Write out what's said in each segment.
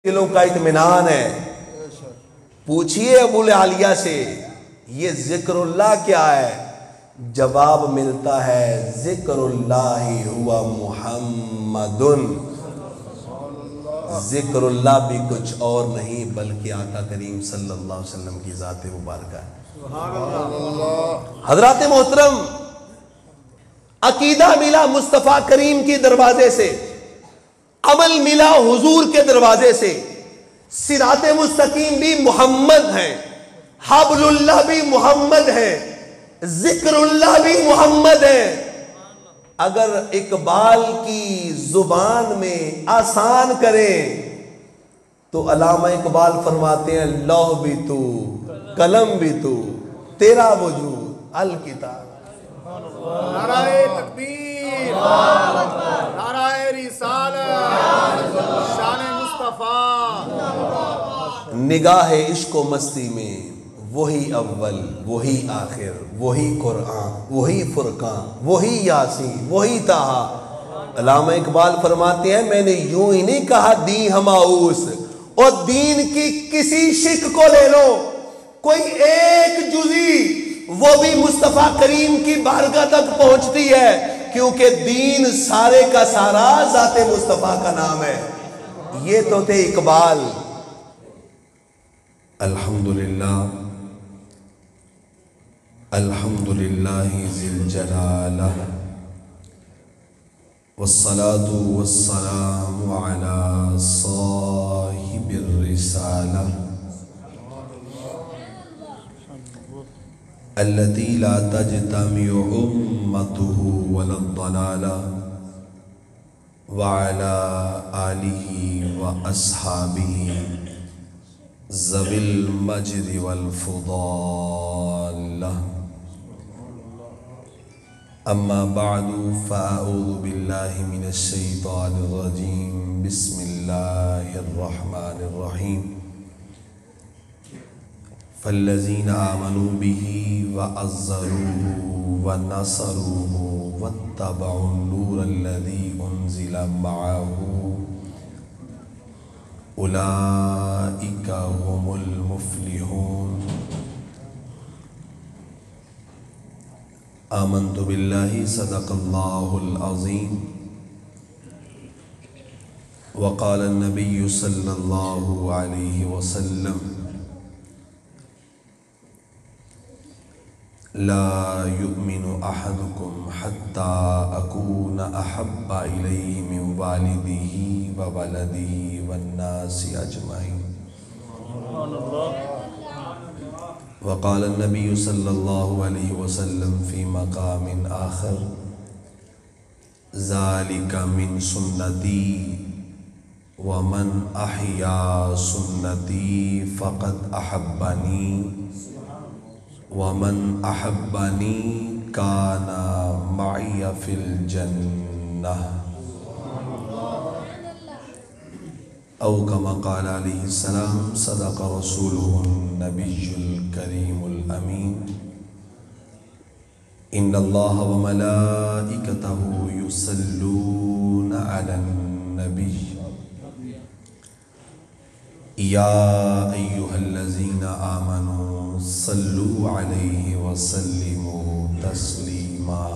دلوں کا اطمینان ہے. پوچھئے ابو العالیہ سے یہ ذکر اللہ کیا ہے؟ جواب ملتا ہے ذکر اللہ ہوا محمد. ذکر اللہ بھی کچھ اور نہیں بلکہ آقا کریم صلی اللہ علیہ وسلم کی ذات مبارکہ ہے. حضرات محترم، عقیدہ ملا مصطفیٰ کریم کی دروازے سے، عمل ملا حضور کے دروازے سے. صراط مستقیم بھی محمد ہیں، حبل اللہ بھی محمد ہیں، ذکر اللہ بھی محمد ہیں. اگر اقبال کی زبان میں آسان کریں تو علامہ اقبال فرماتے ہیں لوح بھی تو، قلم بھی تو، تیرا وجود الکتاب. نعرہ تکبیر، نعرہ رسالت، شان مصطفیٰ. نگاہ عشق و مستی میں وہی اول، وہی آخر، وہی قرآن، وہی فرقان، وہی یاسین، وہی طٰہٰ. علامہ اقبال فرماتے ہیں میں نے یوں ہی نہیں کہا دین ہماؤس، اور دین کی کسی شک کو لے لو، کوئی ایک جزی وہ بھی مصطفیٰ کریم کی بارگاہ تک پہنچتی ہے، کیونکہ دین سارے کا سارا ذات مصطفیٰ کا نام ہے. یہ تو تھے اقبال. الحمدللہ الحمدللہ ذی الجلالہ والصلاة والسلام علی صاحب الرسالہ التي لا تجتمع أمته ولا الضلالة وعلى آله وأصحابه ذوي المجد والفضالة. أما بعد فأعوذ بالله من الشيطان الرجيم. بسم الله الرحمن الرحيم. فالذين آمنوا به وعزروه ونصروه واتبعوا النور الذي أنزل معه أولئك هم المفلحون. آمنت بالله صدق الله العظيم. وقال النبي صلى الله عليه وسلم لا يؤمن أحدكم حتى أكون أحب إليه من والده وولده والناس أجمعين. وقال النبي صلى الله عليه وسلم في مقام آخر ذلك من سنتي ومن أحيا سنتي فقد أحبني ومن أحبني كان معي في الجنة أو كما قال عليه السلام. صدق رسوله النبي الكريم الأمين. إن الله وملائكته يصلون على النبي يا أيها الذين آمنوا صلوا عليه وسلموا تسلیما.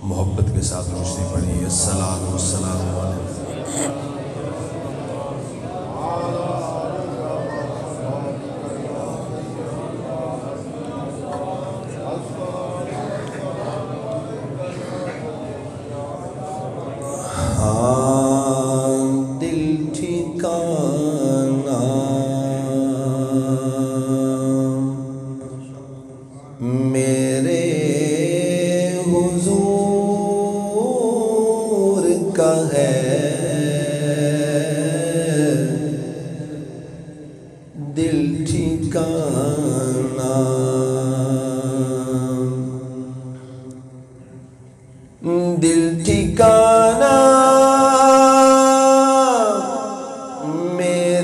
محبت کے ساتھ روشنی پڑھی. الصلاۃ والسلام علیہ دل ٹھکانا میرے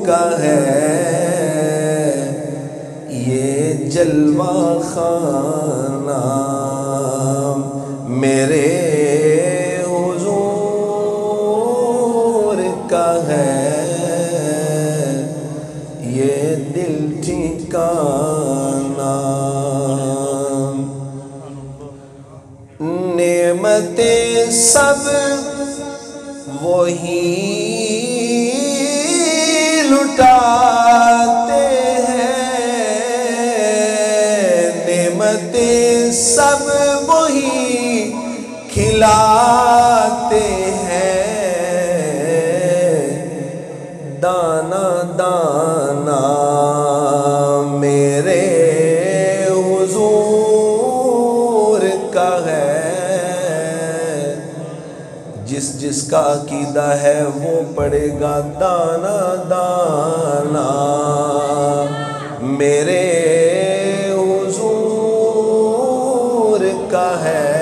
کا ہے یہ جلوہ خانہ، میرے حضور کا ہے یہ دل ٹھکانہ۔ نعمتیں سب وہی لٹاتے ہیں، نعمتیں سب وہی کھلاتے ہیں، دانا دانا میرے حضور کا ہے۔ جس جس کا عقیدہ ہے وہ پڑھے گا دانا دانا میرے حضور کا ہے۔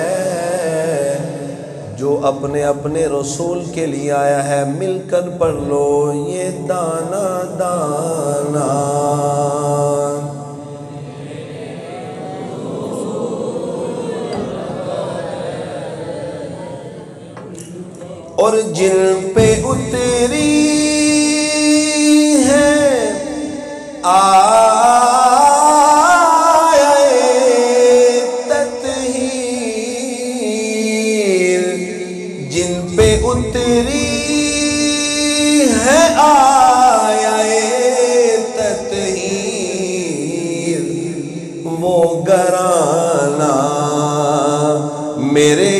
جو اپنے اپنے رسول کے لیے آیا ہے مل کر پڑھ لو یہ دانا دانا۔ اور جن پہ اتری ہے آیت تطہیر، جن پہ اتری ہے آیت تطہیر، وہ گرانا میرے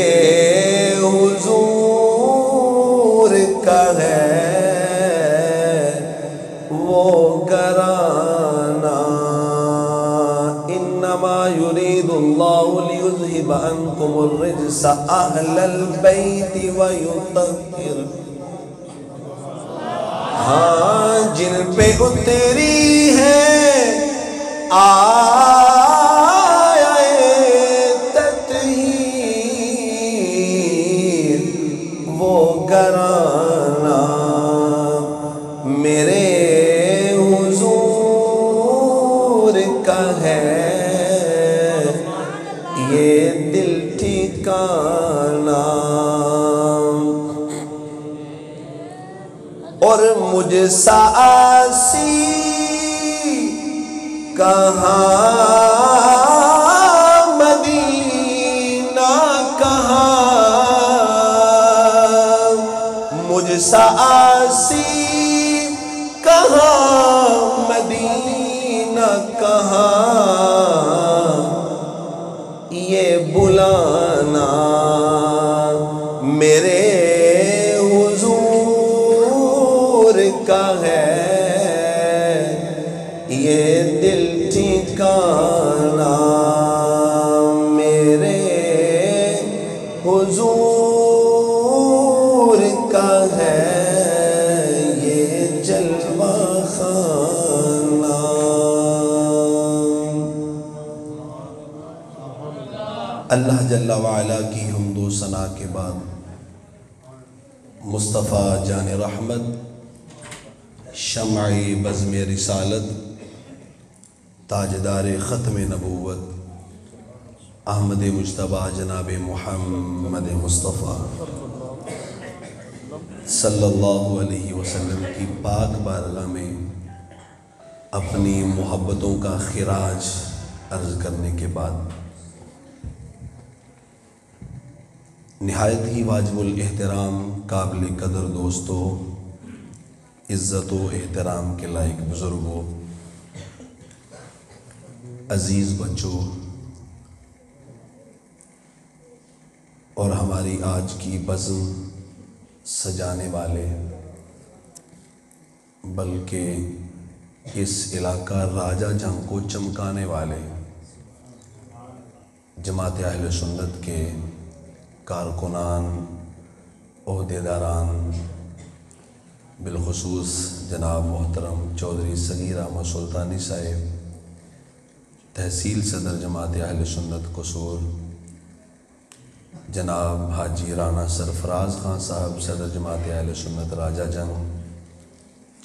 کا ہے وہ گرانا۔ انما یرید اللہ لیذھب عنکم الرجس اہل البیت ویطہر، ہاں جن پہ اتری ہے آیت تطہیر، وہ گرانا میرے حضور کا ہے یہ دل ٹھکانہ۔ اور مجھ سا عاصی کہاں مدینہ کہاں، مجھ سا عاصی کہاں مدینہ کہاں، یہ بلانا میرے حضور کا ہے یہ دل ٹھکانہ، میرے حضور کا ہے یہ جلوہ خانہ۔ اللہ جل وعلا کی حمد و ثنا کے بعد مصطفیٰ جان رحمت، شمع بزم رسالت، تاجدار ختم نبوت، احمد مجتبیٰ جناب محمد مصطفیٰ صلی اللہ علیہ وسلم کی پاک بارگاہ میں اپنی محبتوں کا خراج عرض کرنے کے بعد نہایت ہی واجب الاحترام، قابل قدر دوستوں، عزت و احترام کے لائق بزرگوں، عزیز بچوں، اور ہماری آج کی بزم سجانے والے، بلکہ اس علاقہ راجہ جنگ کو چمکانے والے جماعت اہل سنت کے کارکنان، عہدیداران، بالخصوص جناب محترم چودھری صغیر احمد سلطانی صاحب، تحصیل صدر جماعت اہل سنت قصور، جناب حاجی رانا سرفراز خان صاحب صدر جماعت اہل سنت راجہ جنگ،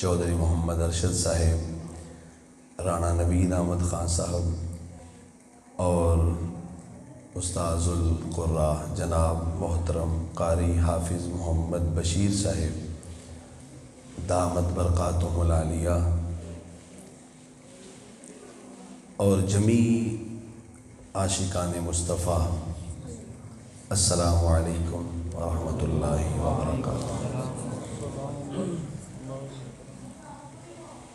چودھری محمد ارشد صاحب، رانا نوید احمد خان صاحب اور استاذ القراء جناب محترم قاری حافظ محمد بشیر صاحب دامت برکاتہم العالیہ، اور جمیع عاشقان مصطفیٰ، السلام علیکم ورحمۃ اللہ وبرکاتہ۔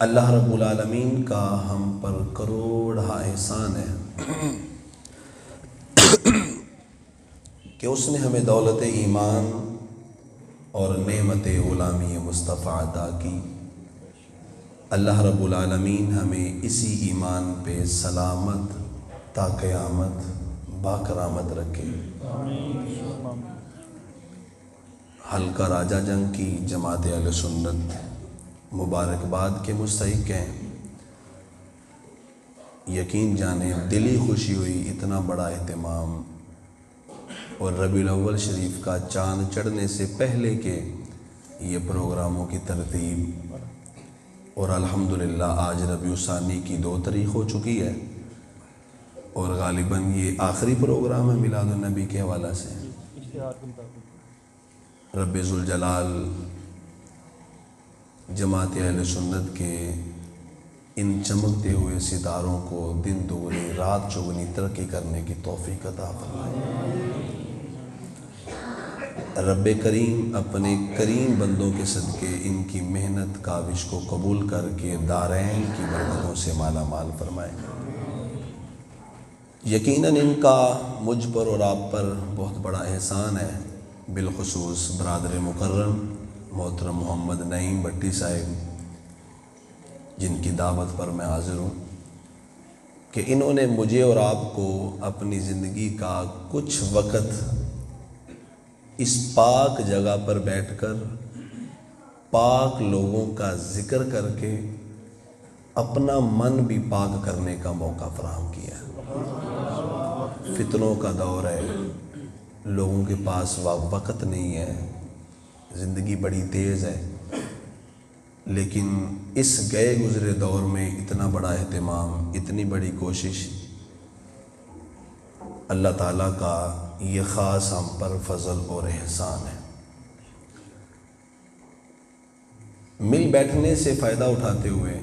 اللہ رب العالمین کا ہم پر کروڑا احسان ہے کہ اس نے ہمیں دولت ایمان اور نعمت غلامی مصطفیٰ عطا کی۔ اللہ رب العالمین ہمیں اسی ایمان پہ سلامت تا قیامت باکرامت رکھے۔ حلقہ راجہ جنگ کی جماعت اہل سنت مبارکباد کے مستحق ہیں۔ یقین جانیں دلی خوشی ہوئی، اتنا بڑا اہتمام، اور ربیع الاول شریف کا چاند چڑھنے سے پہلے کے یہ پروگراموں کی ترتیب، اور الحمدللہ آج ربیع الثانی کی 2 تاریخ ہو چکی ہے، اور غالباً یہ آخری پروگرام ہے میلاد النبی کے حوالہ سے۔ رب ذوالجلال جماعت اہل سنت کے ان چمکتے ہوئے ستاروں کو دن دوگنی رات چوگنی ترقی کرنے کی توفیق عطا فرمائے۔ رب کریم اپنے کریم بندوں کے صدقے ان کی محنت کاوش کو قبول کر کے دارین کی برکتوں سے مالا مال فرمائے۔ یقیناً ان کا مجھ پر اور آپ پر بہت بڑا احسان ہے، بالخصوص برادر مکرم محترم محمد نعیم بٹی صاحب، جن کی دعوت پر میں حاضر ہوں، کہ انہوں نے مجھے اور آپ کو اپنی زندگی کا کچھ وقت اس پاک جگہ پر بیٹھ کر پاک لوگوں کا ذکر کر کے اپنا من بھی پاک کرنے کا موقع فراہم کیا ہے۔ فتنوں کا دور ہے، لوگوں کے پاس وقت نہیں ہے، زندگی بڑی تیز ہے، لیکن اس گئے گزرے دور میں اتنا بڑا اہتمام، اتنی بڑی کوشش، اللہ تعالیٰ کا یہ خاص ہم پر فضل اور احسان ہے۔ مل بیٹھنے سے فائدہ اٹھاتے ہوئے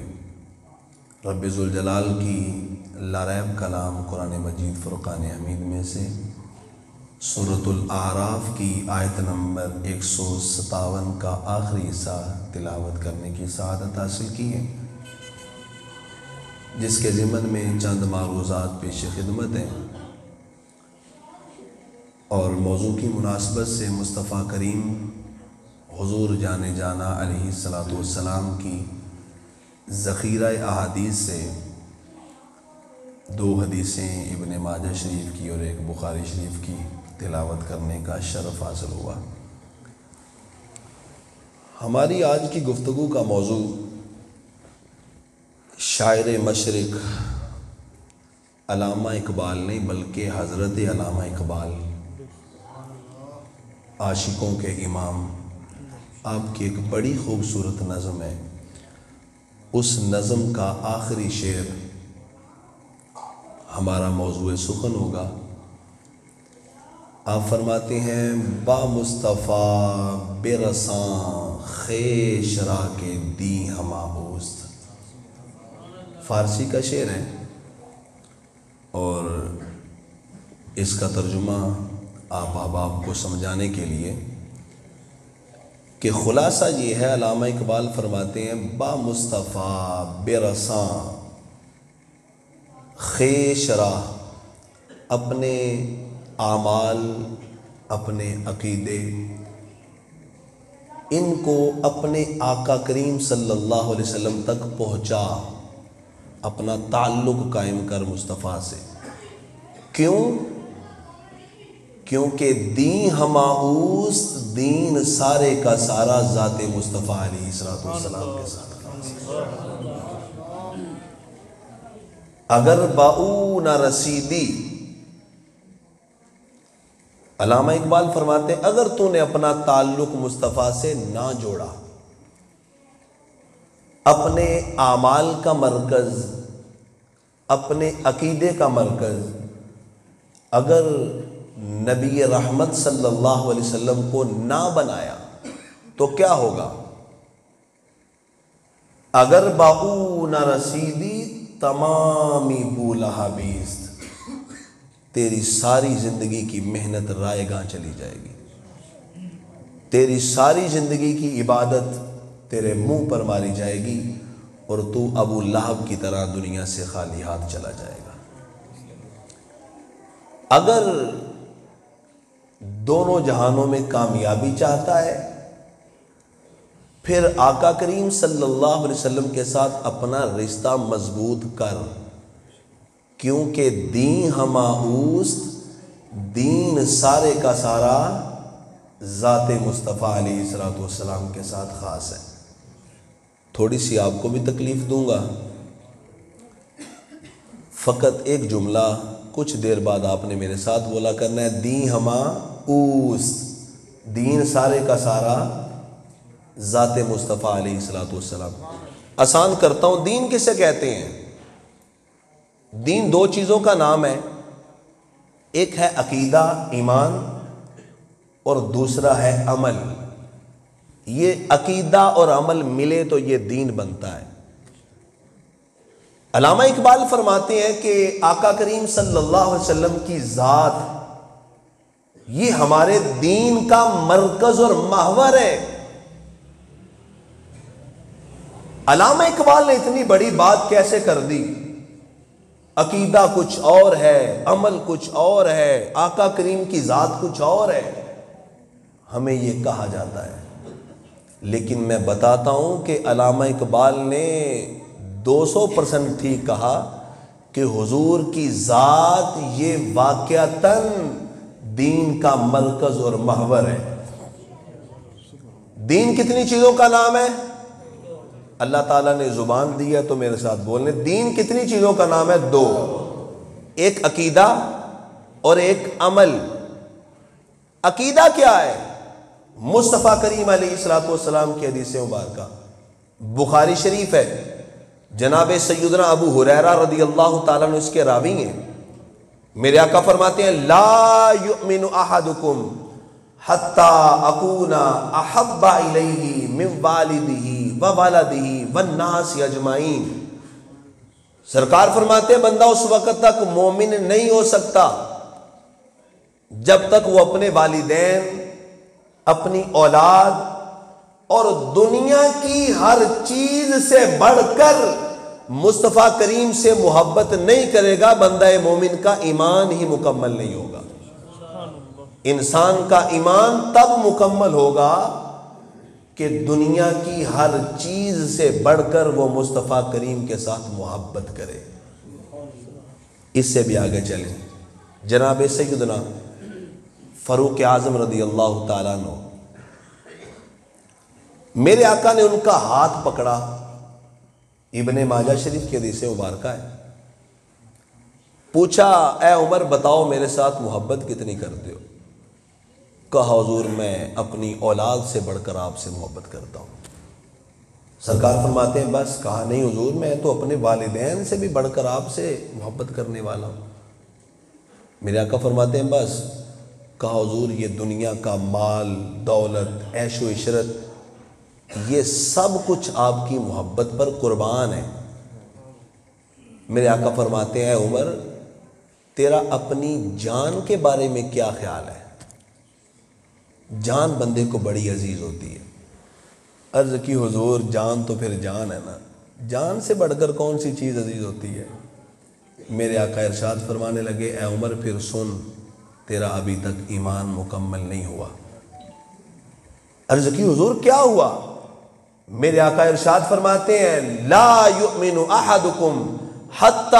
رب ذوالجلال کی لاریب کلام قرآن مجید فرقان حمید میں سے سورۃ الاعراف کی آیت نمبر 157 کا آخری حصہ تلاوت کرنے کی سعادت حاصل کی ہے، جس کے ضمن میں چند معروضات پیش خدمت ہیں، اور موضوع کی مناسبت سے مصطفیٰ کریم حضور جانے جانا علیہ السلام کی ذخیرہ احادیث سے 2 حدیثیں ابن ماجہ شریف کی اور 1 بخاری شریف کی تلاوت کرنے کا شرف حاصل ہوا۔ ہماری آج کی گفتگو کا موضوع شاعر مشرق علامہ اقبال نہیں بلکہ حضرت علامہ اقبال، عاشقوں کے امام، آپ کی ایک بڑی خوبصورت نظم ہے، اس نظم کا آخری شعر ہمارا موضوع سخن ہوگا۔ آپ فرماتے ہیں با مصطفیٰ بے رساں خیش را کے دی ہما اوست۔ فارسی کا شعر ہے، اور اس کا ترجمہ آپ احباب کو سمجھانے کے لیے کہ خلاصہ یہ ہے، علامہ اقبال فرماتے ہیں با مصطفیٰ بے رساں خیش را، اپنے اعمال، اپنے عقیدے، ان کو اپنے آقا کریم صلی اللہ علیہ وسلم تک پہنچا، اپنا تعلق قائم کر مصطفیٰ سے۔ کیوں؟ کیونکہ دین ہماؤست، دین سارے کا سارا ذات مصطفیٰ علیہ السلام کے ساتھ۔ اگر باؤ نہ رسیدی، علامہ اقبال فرماتے ہیں اگر تو نے اپنا تعلق مصطفیٰ سے نہ جوڑا، اپنے اعمال کا مرکز، اپنے عقیدے کا مرکز اگر نبی رحمت صلی اللہ علیہ وسلم کو نہ بنایا تو کیا ہوگا؟ اگر باؤ نہ رسیدی تمامی بولہا بیست، تیری ساری زندگی کی محنت رائے گاں چلی جائے گی، تیری ساری زندگی کی عبادت تیرے منہ پر ماری جائے گی اور تو ابو لہب کی طرح دنیا سے خالی ہاتھ چلا جائے گا۔ اگر دونوں جہانوں میں کامیابی چاہتا ہے پھر آقا کریم صلی اللہ علیہ وسلم کے ساتھ اپنا رشتہ مضبوط کر، کیونکہ دین ہما اوست، دین سارے کا سارا ذات مصطفیٰ علیہ السلام کے ساتھ خاص ہے۔ تھوڑی سی آپ کو بھی تکلیف دوں گا، فقط ایک جملہ کچھ دیر بعد آپ نے میرے ساتھ بولا کرنا ہے، دین ہما اوست، دین سارے کا سارا ذات مصطفیٰ علیہ السلام۔ آسان کرتا ہوں، دین کسے کہتے ہیں؟ دین دو چیزوں کا نام ہے، ایک ہے عقیدہ ایمان اور دوسرا ہے عمل۔ یہ عقیدہ اور عمل ملے تو یہ دین بنتا ہے۔ علامہ اقبال فرماتے ہیں کہ آقا کریم صلی اللہ علیہ وسلم کی ذات یہ ہمارے دین کا مرکز اور محور ہے۔ علامہ اقبال نے اتنی بڑی بات کیسے کر دی؟ عقیدہ کچھ اور ہے، عمل کچھ اور ہے، آقا کریم کی ذات کچھ اور ہے، ہمیں یہ کہا جاتا ہے۔ لیکن میں بتاتا ہوں کہ علامہ اقبال نے 200% ٹھیک کہا کہ حضور کی ذات یہ واقعتاً دین کا مرکز اور محور ہے۔ دین کتنی چیزوں کا نام ہے؟ اللہ تعالیٰ نے زبان دی ہے تو میرے ساتھ بولنے، دین کتنی چیزوں کا نام ہے؟ دو، ایک عقیدہ اور ایک عمل۔ عقیدہ کیا ہے؟ مصطفیٰ کریم علیہ السلام کی حدیث مبارکہ بخاری شریف ہے، جناب سیدنا ابو ہریرہ رضی اللہ تعالیٰ عنہ اس کے راوی ہیں۔ میرے آقا فرماتے ہیں، لا یؤمن احدکم حتی اکون احب الیہ من والدہ وولدہ والناس اجمعین۔ سرکار فرماتے ہیں بندہ اس وقت تک مومن نہیں ہو سکتا جب تک وہ اپنے والدین، اپنی اولاد اور دنیا کی ہر چیز سے بڑھ کر مصطفیٰ کریم سے محبت نہیں کرے گا، بندہ مومن کا ایمان ہی مکمل نہیں ہوگا۔ انسان کا ایمان تب مکمل ہوگا کہ دنیا کی ہر چیز سے بڑھ کر وہ مصطفیٰ کریم کے ساتھ محبت کرے۔ اس سے بھی آگے چلیں، جناب سیدنا فاروق اعظم رضی اللہ تعالیٰ عنہ، میرے آقا نے ان کا ہاتھ پکڑا، ابن ماجہ شریف کی حدیث مبارکہ ہے، پوچھا اے عمر بتاؤ میرے ساتھ محبت کتنی کرتے ہو؟ کہا حضور میں اپنی اولاد سے بڑھ کر آپ سے محبت کرتا ہوں۔ سرکار فرماتے ہیں بس؟ کہا نہیں حضور میں تو اپنے والدین سے بھی بڑھ کر آپ سے محبت کرنے والا ہوں۔ میرے آقا فرماتے ہیں بس؟ کہا حضور یہ دنیا کا مال، دولت، عیش و عشرت، یہ سب کچھ آپ کی محبت پر قربان ہے۔ میرے آقا فرماتے ہیں عمر تیرا اپنی جان کے بارے میں کیا خیال ہے؟ جان بندے کو بڑی عزیز ہوتی ہے۔ عرض کی حضور جان تو پھر جان ہے نا، جان سے بڑھ کر کون سی چیز عزیز ہوتی ہے؟ میرے آقا ارشاد فرمانے لگے اے عمر پھر سن، تیرا ابھی تک ایمان مکمل نہیں ہوا۔ عرض کی حضور کیا ہوا؟ میرے آقا ارشاد فرماتے ہیں لا یؤمن احدکم حتی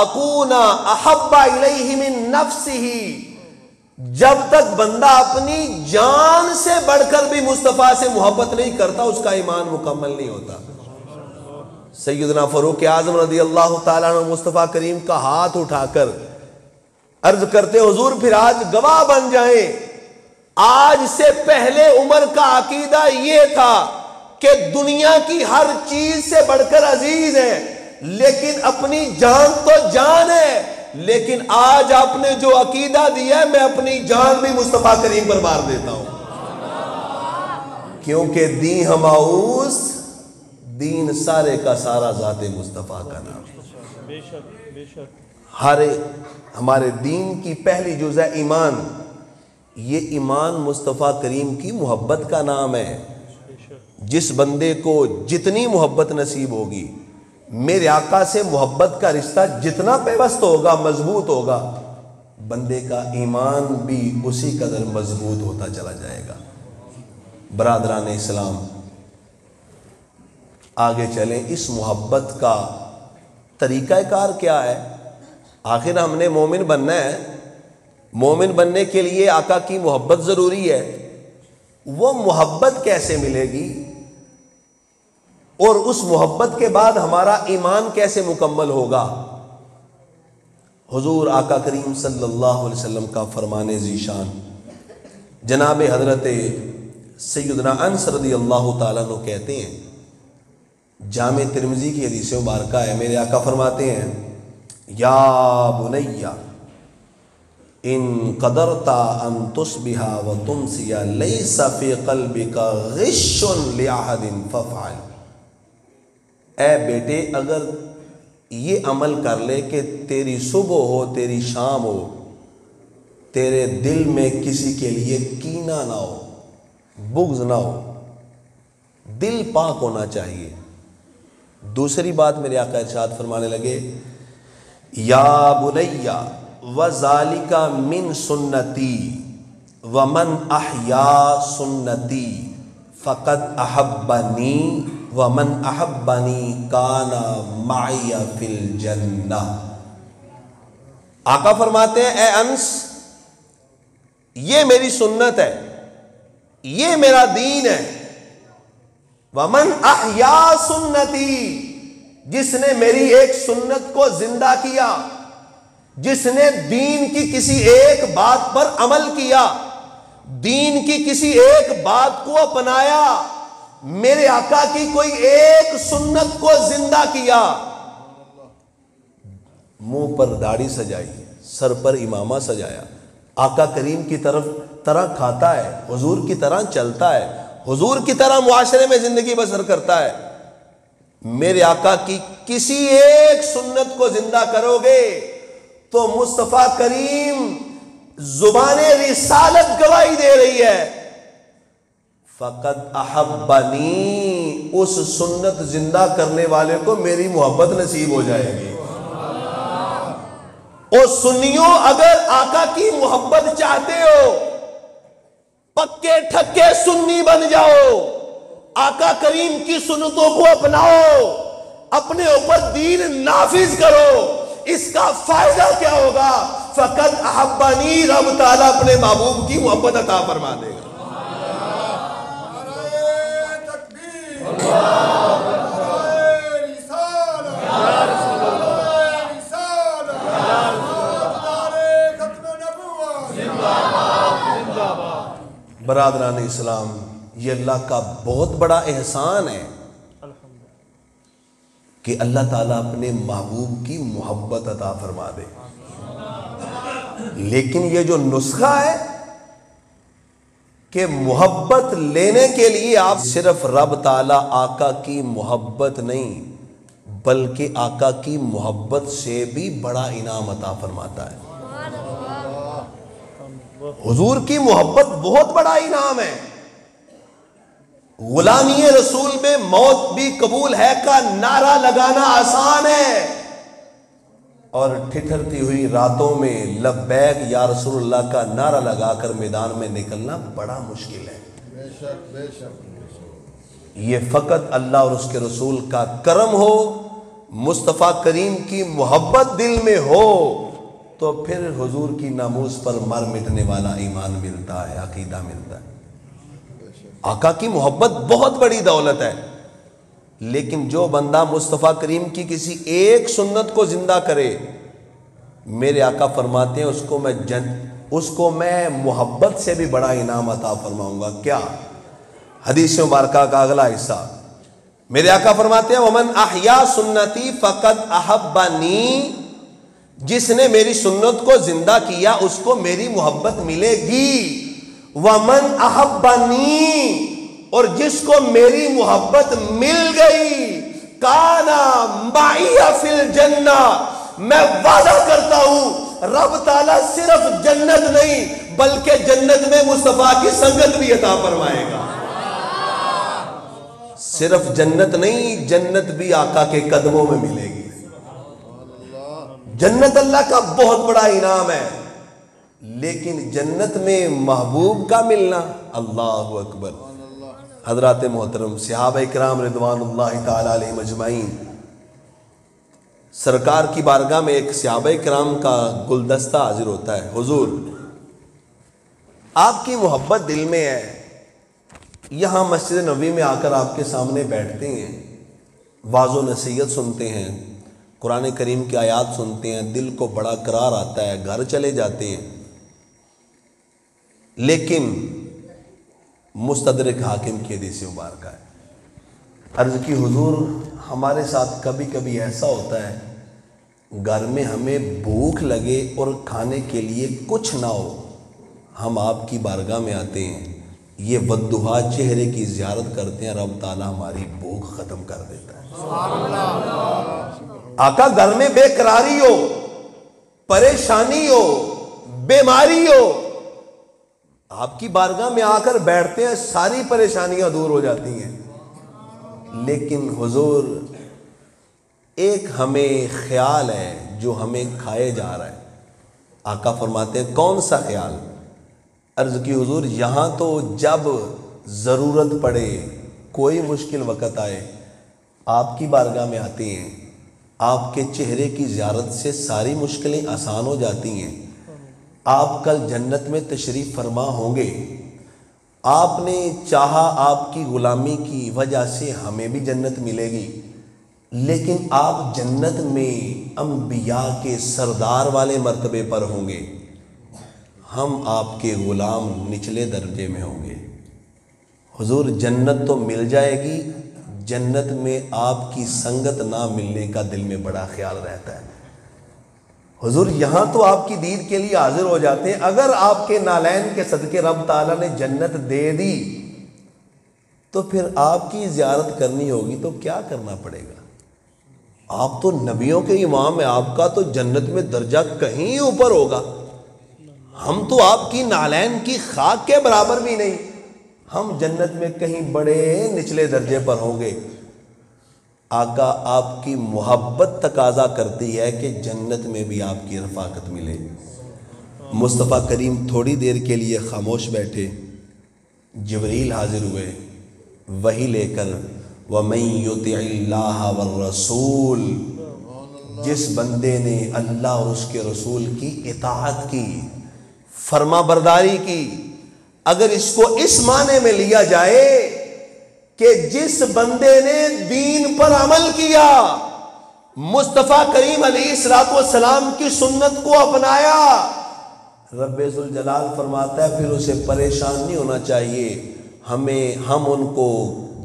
اکون احب الیہ من نفسہ، جب تک بندہ اپنی جان سے بڑھ کر بھی مصطفیٰ سے محبت نہیں کرتا اس کا ایمان مکمل نہیں ہوتا۔ سیدنا فاروق اعظم رضی اللہ تعالیٰ عنہ مصطفیٰ کریم کا ہاتھ اٹھا کر عرض کرتے حضور پھر آج گواہ بن جائیں، آج سے پہلے عمر کا عقیدہ یہ تھا کہ دنیا کی ہر چیز سے بڑھ کر عزیز ہے، لیکن اپنی جان تو جان ہے، لیکن آج آپ نے جو عقیدہ دیا ہے میں اپنی جان بھی مصطفیٰ کریم پر مار دیتا ہوں، کیونکہ دین ہماؤس، دین سارے کا سارا ذات مصطفیٰ کا نام ہے۔ بے شک بے شک۔ ہمارے دین کی پہلی جز ہے ایمان، یہ ایمان مصطفیٰ کریم کی محبت کا نام ہے۔ جس بندے کو جتنی محبت نصیب ہوگی، میرے آقا سے محبت کا رشتہ جتنا پیوست ہوگا، مضبوط ہوگا، بندے کا ایمان بھی اسی قدر مضبوط ہوتا چلا جائے گا۔ برادران اسلام، آگے چلیں، اس محبت کا طریقہ کار کیا ہے؟ آخر ہم نے مومن بننا ہے، مومن بننے کے لیے آقا کی محبت ضروری ہے۔ وہ محبت کیسے ملے گی اور اس محبت کے بعد ہمارا ایمان کیسے مکمل ہوگا؟ حضور آقا کریم صلی اللہ علیہ وسلم کا فرمان ذیشان جناب حضرت سیدنا انس رضی اللہ تعالیٰ عنہ کہتے ہیں، جامع ترمذی کی حدیث مبارکہ ہے، میرے آقا فرماتے ہیں، یا بنیا ان قدرت ان تصبح وتمسی لیس فی قلبک غش لأحد فافعل۔ اے بیٹے، اگر یہ عمل کر لے کہ تیری صبح ہو تیری شام ہو، تیرے دل میں کسی کے لیے کینہ نہ ہو، بغض نہ ہو، دل پاک ہونا چاہیے۔ دوسری بات میرے آقا ارشاد فرمانے لگے، یا بنیا وذالک من سنتی ومن احیا سنتی فقد احبنی ومن احبنی کان معی فی الجنہ۔ آقا فرماتے ہیں، اے انس، یہ میری سنت ہے، یہ میرا دین ہے۔ ومن احیا سنتی، جس نے میری ایک سنت کو زندہ کیا، جس نے دین کی کسی ایک بات پر عمل کیا، دین کی کسی ایک بات کو اپنایا، میرے آقا کی کوئی ایک سنت کو زندہ کیا، منہ پر داڑھی سجائی، سر پر امامہ سجایا، آقا کریم کی طرح کھاتا ہے، حضور کی طرح چلتا ہے، حضور کی طرح معاشرے میں زندگی بسر کرتا ہے، میرے آقا کی کسی ایک سنت کو زندہ کرو گے تو مصطفیٰ کریم زبان رسالت گواہی دے رہی ہے، فقد احبنی، اس سنت زندہ کرنے والے کو میری محبت نصیب ہو جائے گی۔ اور سنیوں، اگر آقا کی محبت چاہتے ہو، پکے ٹھکے سنی بن جاؤ، آقا کریم کی سنتوں کو اپناؤ، اپنے اوپر دین نافذ کرو، اس کا فائدہ کیا ہوگا؟ فقط احبانی، رب تعالیٰ اپنے محبوب کی محبت عطا فرما دے گا۔ برادران اسلام، یہ اللہ کا بہت بڑا احسان ہے کہ اللہ تعالیٰ اپنے محبوب کی محبت عطا فرما دے، لیکن یہ جو نسخہ ہے کہ محبت لینے کے لیے آپ صرف رب تعالیٰ آقا کی محبت نہیں بلکہ آقا کی محبت سے بھی بڑا انعام عطا فرماتا ہے۔ حضور کی محبت بہت بڑا انعام ہے۔ غلامی رسول میں موت بھی قبول ہے کا نعرہ لگانا آسان ہے، اور ٹھٹھرتی ہوئی راتوں میں لبیک یا رسول اللہ کا نعرہ لگا کر میدان میں نکلنا بڑا مشکل ہے۔ بے شک بے شک۔ یہ فقط اللہ اور اس کے رسول کا کرم ہو، مصطفیٰ کریم کی محبت دل میں ہو تو پھر حضور کی ناموس پر مر مٹنے والا ایمان ملتا ہے، عقیدہ ملتا ہے۔ آقا کی محبت بہت بڑی دولت ہے، لیکن جو بندہ مصطفیٰ کریم کی کسی ایک سنت کو زندہ کرے، میرے آقا فرماتے ہیں اس کو میں محبت سے بھی بڑا انعام عطا فرماؤں گا۔ کیا؟ حدیث مبارکہ کا اگلا حصہ، میرے آقا فرماتے ہیں ومن احیا سنتی فقد احبنی، جس نے میری سنت کو زندہ کیا اس کو میری محبت ملے گی، ومن احبنی، اور جس کو میری محبت مل گئی، کانا معی فی الجنہ، میں وعدہ کرتا ہوں رب تعالیٰ صرف جنت نہیں بلکہ جنت میں مصطفیٰ کی سنگت بھی عطا فرمائے گا۔ صرف جنت نہیں، جنت بھی آقا کے قدموں میں ملے گی۔ جنت اللہ کا بہت بڑا انعام ہے، لیکن جنت میں محبوب کا ملنا، اللہ اکبر۔ حضرات محترم صحابہ اکرام رضوان اللہ تعالی علیہم اجمعین، سرکار کی بارگاہ میں ایک صحابہ اکرام کا گلدستہ حاضر ہوتا ہے، حضور آپ کی محبت دل میں ہے، یہاں مسجد نبوی میں آ کر آپ کے سامنے بیٹھتے ہیں، واعظ و نصیحت سنتے ہیں، قرآن کریم کی آیات سنتے ہیں، دل کو بڑا قرار آتا ہے، گھر چلے جاتے ہیں، لیکن مستدرک حاکم کی حدیث مبارکہ ہے، عرض کی حضور ہمارے ساتھ کبھی کبھی ایسا ہوتا ہے گھر میں ہمیں بھوک لگے اور کھانے کے لیے کچھ نہ ہو، ہم آپ کی بارگاہ میں آتے ہیں، یہ بددعا چہرے کی زیارت کرتے ہیں، رب تعالیٰ ہماری بھوک ختم کر دیتا ہے۔ آقا گھر میں بے قراری ہو، پریشانی ہو، بیماری ہو، آپ کی بارگاہ میں آ کر بیٹھتے ہیں، ساری پریشانیاں دور ہو جاتی ہیں، لیکن حضور ایک ہمیں خیال ہے جو ہمیں کھائے جا رہا ہے۔ آقا فرماتے ہیں کون سا خیال؟ عرض کی حضور یہاں تو جب ضرورت پڑے، کوئی مشکل وقت آئے، آپ کی بارگاہ میں آتے ہیں، آپ کے چہرے کی زیارت سے ساری مشکلیں آسان ہو جاتی ہیں، آپ کل جنت میں تشریف فرما ہوں گے، آپ نے چاہا آپ کی غلامی کی وجہ سے ہمیں بھی جنت ملے گی، لیکن آپ جنت میں انبیاء کے سردار والے مرتبے پر ہوں گے، ہم آپ کے غلام نچلے درجے میں ہوں گے۔ حضور جنت تو مل جائے گی، جنت میں آپ کی سنگت نہ ملنے کا دل میں بڑا خیال رہتا ہے۔ حضور یہاں تو آپ کی دید کے لیے حاضر ہو جاتے ہیں، اگر آپ کے نالین کے صدقے رب تعالیٰ نے جنت دے دی تو پھر آپ کی زیارت کرنی ہوگی تو کیا کرنا پڑے گا؟ آپ تو نبیوں کے امام ہیں، آپ کا تو جنت میں درجہ کہیں اوپر ہوگا، ہم تو آپ کی نالین کی خاک کے برابر بھی نہیں، ہم جنت میں کہیں بڑے نچلے درجے پر ہوں گے۔ آقا آپ کی محبت تقاضا کرتی ہے کہ جنت میں بھی آپ کی رفاقت ملے۔ مصطفیٰ کریم تھوڑی دیر کے لیے خاموش بیٹھے، جبریل حاضر ہوئے وحی لے کر، وَمَن يُطِعِ اللَّهَ وَالرَّسُولِ، جس بندے نے اللہ اور اس کے رسول کی اطاعت کی، فرما برداری کی، اگر اس کو اس معنی میں لیا جائے کہ جس بندے نے دین پر عمل کیا، مصطفیٰ کریم علیہ السلام کی سنت کو اپنایا، رب ذوالجلال فرماتا ہے پھر اسے پریشان نہیں ہونا چاہیے، ہم ان کو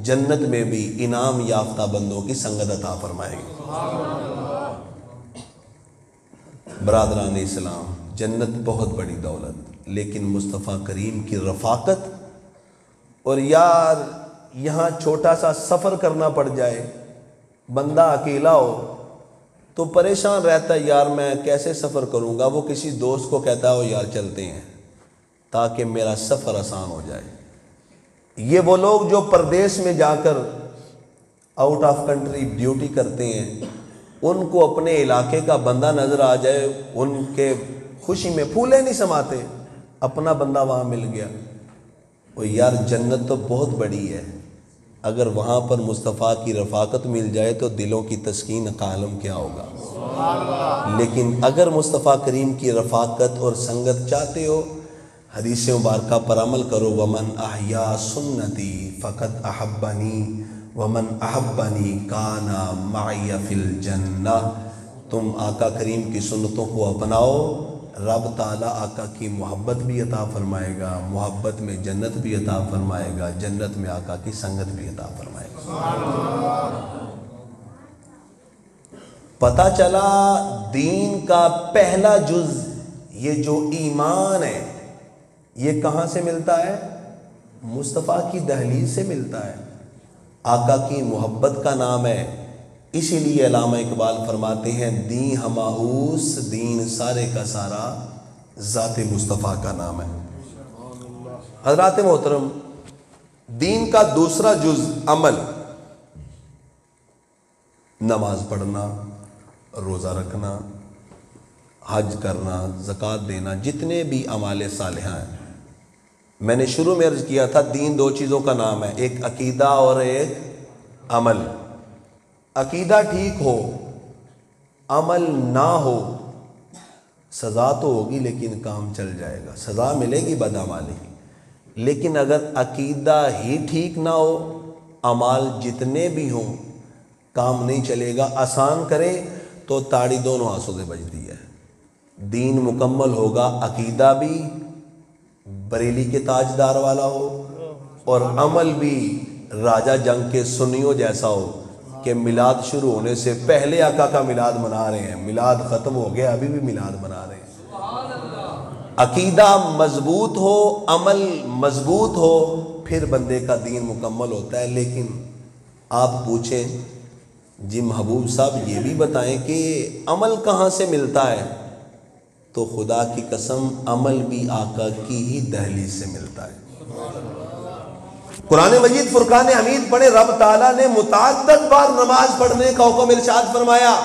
جنت میں بھی انعام یافتہ بندوں کی سنگت عطا فرمائیں گے۔ برادران اسلام، جنت بہت بڑی دولت، لیکن مصطفیٰ کریم کی رفاقت، اور یار یہاں چھوٹا سا سفر کرنا پڑ جائے، بندہ اکیلا ہو تو پریشان رہتا ہے، یار میں کیسے سفر کروں گا، وہ کسی دوست کو کہتا ہے یار چلتے ہیں تاکہ میرا سفر آسان ہو جائے۔ یہ وہ لوگ جو پردیس میں جا کر آؤٹ آف کنٹری ڈیوٹی کرتے ہیں، ان کو اپنے علاقے کا بندہ نظر آ جائے، ان کے خوشی میں پھولے نہیں سماتے، اپنا بندہ وہاں مل گیا، وہ یار جنت تو بہت بڑی ہے، اگر وہاں پر مصطفیٰ کی رفاقت مل جائے تو دلوں کی تسکین کا عالم کیا ہوگا۔ لیکن اگر مصطفیٰ کریم کی رفاقت اور سنگت چاہتے ہو، حدیث مبارکہ پر عمل کرو، ومن احیا سنتی فقد احبنی ومن احبنی کان معی فی الجنہ، تم آقا کریم کی سنتوں کو اپناؤ، رب تعالیٰ آقا کی محبت بھی عطا فرمائے گا، محبت میں جنت بھی عطا فرمائے گا، جنت میں آقا کی سنگت بھی عطا فرمائے گا۔ پتہ چلا دین کا پہلا جز یہ جو ایمان ہے یہ کہاں سے ملتا ہے؟ مصطفیٰ کی دہلیز سے ملتا ہے، آقا کی محبت کا نام ہے۔ اسی لیے علامہ اقبال فرماتے ہیں دین ہماؤس دین سارے کا سارا ذات مصطفیٰ کا نام ہے۔ حضرات محترم، دین کا دوسرا جز عمل، نماز پڑھنا، روزہ رکھنا، حج کرنا، زکوٰۃ دینا، جتنے بھی اعمال صالحہ ہیں۔ میں نے شروع میں عرض کیا تھا دین دو چیزوں کا نام ہے، ایک عقیدہ اور ایک عمل۔ عقیدہ ٹھیک ہو، عمل نہ ہو، سزا تو ہوگی لیکن کام چل جائے گا، سزا ملے گی بدعمالی کی۔ لیکن اگر عقیدہ ہی ٹھیک نہ ہو، اعمال جتنے بھی ہوں، کام نہیں چلے گا۔ آسان کریں تو تاڑی دونوں ہاتھوں سے بجتی ہے۔ دین مکمل ہوگا، عقیدہ بھی بریلی کے تاجدار والا ہو اور عمل بھی راجہ جنگ کے سنیوں جیسا ہو کہ میلاد شروع ہونے سے پہلے آقا کا میلاد منا رہے ہیں، میلاد ختم ہو گیا ابھی بھی میلاد منا رہے ہیں۔ عقیدہ مضبوط ہو، عمل مضبوط ہو، پھر بندے کا دین مکمل ہوتا ہے۔ لیکن آپ پوچھیں جی محبوب صاحب یہ بھی بتائیں کہ عمل کہاں سے ملتا ہے؟ تو خدا کی قسم عمل بھی آقا کی ہی دہلیز سے ملتا ہے۔ قرآن مجید فرقان حمید پڑھے، رب تعالیٰ نے متعدد بار نماز پڑھنے کا حکم ارشاد فرمایا،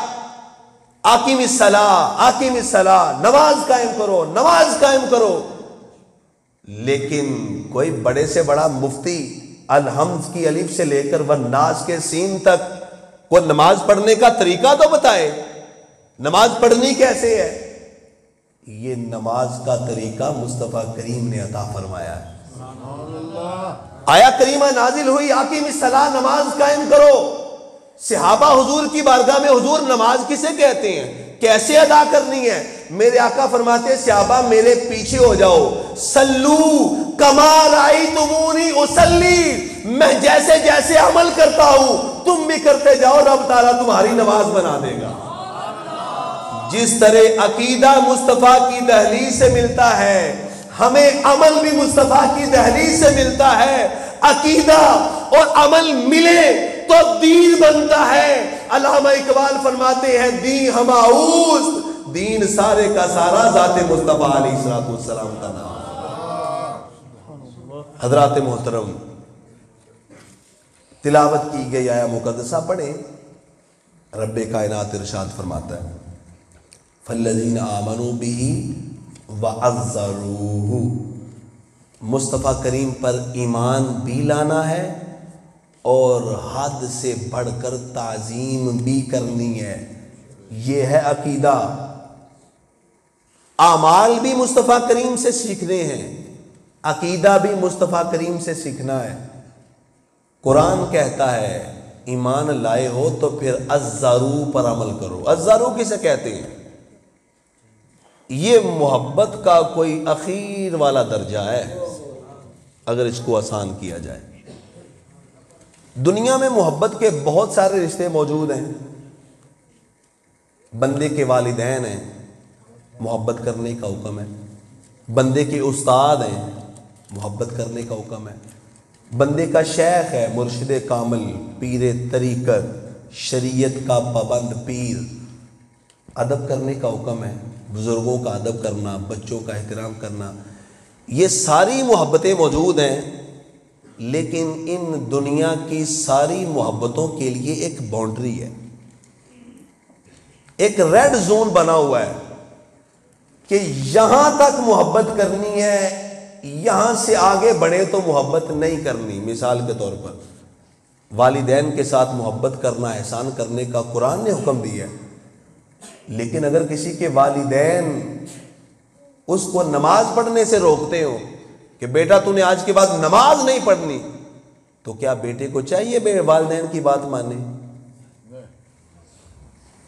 آقیم الصلاۃ، آقیم الصلاۃ، نماز قائم کرو، نماز قائم کرو۔ لیکن کوئی بڑے سے بڑا مفتی الحمد کی الف سے لے کر والناس کے سین تک وہ نماز پڑھنے کا طریقہ تو بتائے، نماز پڑھنی کیسے ہے؟ یہ نماز کا طریقہ مصطفیٰ کریم نے عطا فرمایا ہے۔ آیا کریمہ نازل ہوئی، آقیم الصلاۃ، نماز قائم کرو۔ صحابہ حضور کی بارگاہ میں، حضور نماز کسے کہتے ہیں، کیسے ادا کرنی ہے؟ میرے آقا فرماتے ہیں صحابہ میرے پیچھے ہو جاؤ، سلو کما رأیتمونی اصلی، میں جیسے جیسے عمل کرتا ہوں تم بھی کرتے جاؤ، رب تعالیٰ تمہاری نماز بنا دے گا۔ جس طرح عقیدہ مصطفیٰ کی دہلیز سے ملتا ہے، ہمیں عمل بھی مصطفیٰ کی دہلیز سے ملتا ہے۔ عقیدہ اور عمل ملے تو دین بنتا ہے۔ علامہ اقبال فرماتے ہیں دین ہماؤس دین سارے کا سارا ذات مصطفیٰ علیہ السلام کا نام۔ حضرات محترم، تلاوت کی گئی آیا مقدسہ پڑھیں، رب کائنات ارشاد فرماتا ہے فَالَّذِينَ آمَنُوا بِهِ وَعَزَّرُوهُ، مصطفیٰ کریم پر ایمان بھی لانا ہے اور حد سے بڑھ کر تعظیم بھی کرنی ہے۔ یہ ہے عقیدہ۔ اعمال بھی مصطفیٰ کریم سے سیکھنے ہیں، عقیدہ بھی مصطفیٰ کریم سے سیکھنا ہے۔ قرآن کہتا ہے ایمان لائے ہو تو پھر عزرو پر عمل کرو۔ عزرو کسے کہتے ہیں؟ یہ محبت کا کوئی اخیر والا درجہ ہے اگر اس کو آسان کیا جائے۔ دنیا میں محبت کے بہت سارے رشتے موجود ہیں۔ بندے کے والدین ہیں، محبت کرنے کا حکم ہے۔ بندے کے استاد ہیں، محبت کرنے کا حکم ہے۔ بندے کا شیخ ہے، مرشد کامل، پیر طریقت، شریعت کا پابند پیر، ادب کرنے کا حکم ہے۔ بزرگوں کا ادب کرنا، بچوں کا احترام کرنا، یہ ساری محبتیں موجود ہیں۔ لیکن ان دنیا کی ساری محبتوں کے لیے ایک باؤنڈری ہے، ایک ریڈ زون بنا ہوا ہے کہ یہاں تک محبت کرنی ہے، یہاں سے آگے بڑھے تو محبت نہیں کرنی۔ مثال کے طور پر والدین کے ساتھ محبت کرنا، احسان کرنے کا قرآن نے حکم دیا ہے۔ لیکن اگر کسی کے والدین اس کو نماز پڑھنے سے روکتے ہو کہ بیٹا تو نے آج کے بعد نماز نہیں پڑھنی، تو کیا بیٹے کو چاہیے والدین کی بات مانے؟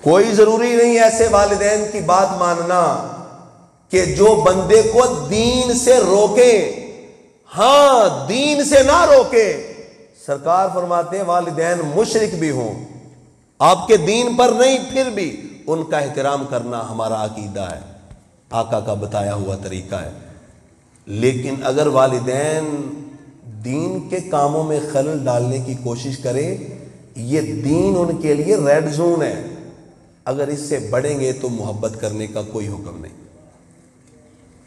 کوئی ضروری نہیں ایسے والدین کی بات ماننا، کہ جو بندے کو دین سے روکے، ہاں دین سے نہ روکے. سرکار فرماتے ہیں والدین مشرک بھی ہوں، آپ کے دین پر نہیں، پھر بھی ان کا احترام کرنا ہمارا عقیدہ ہے، آقا کا بتایا ہوا طریقہ ہے. لیکن اگر والدین دین کے کاموں میں خلل ڈالنے کی کوشش کرے، یہ دین ان کے لیے ریڈ زون ہے. اگر اس سے بڑھیں گے تو محبت کرنے کا کوئی حکم نہیں.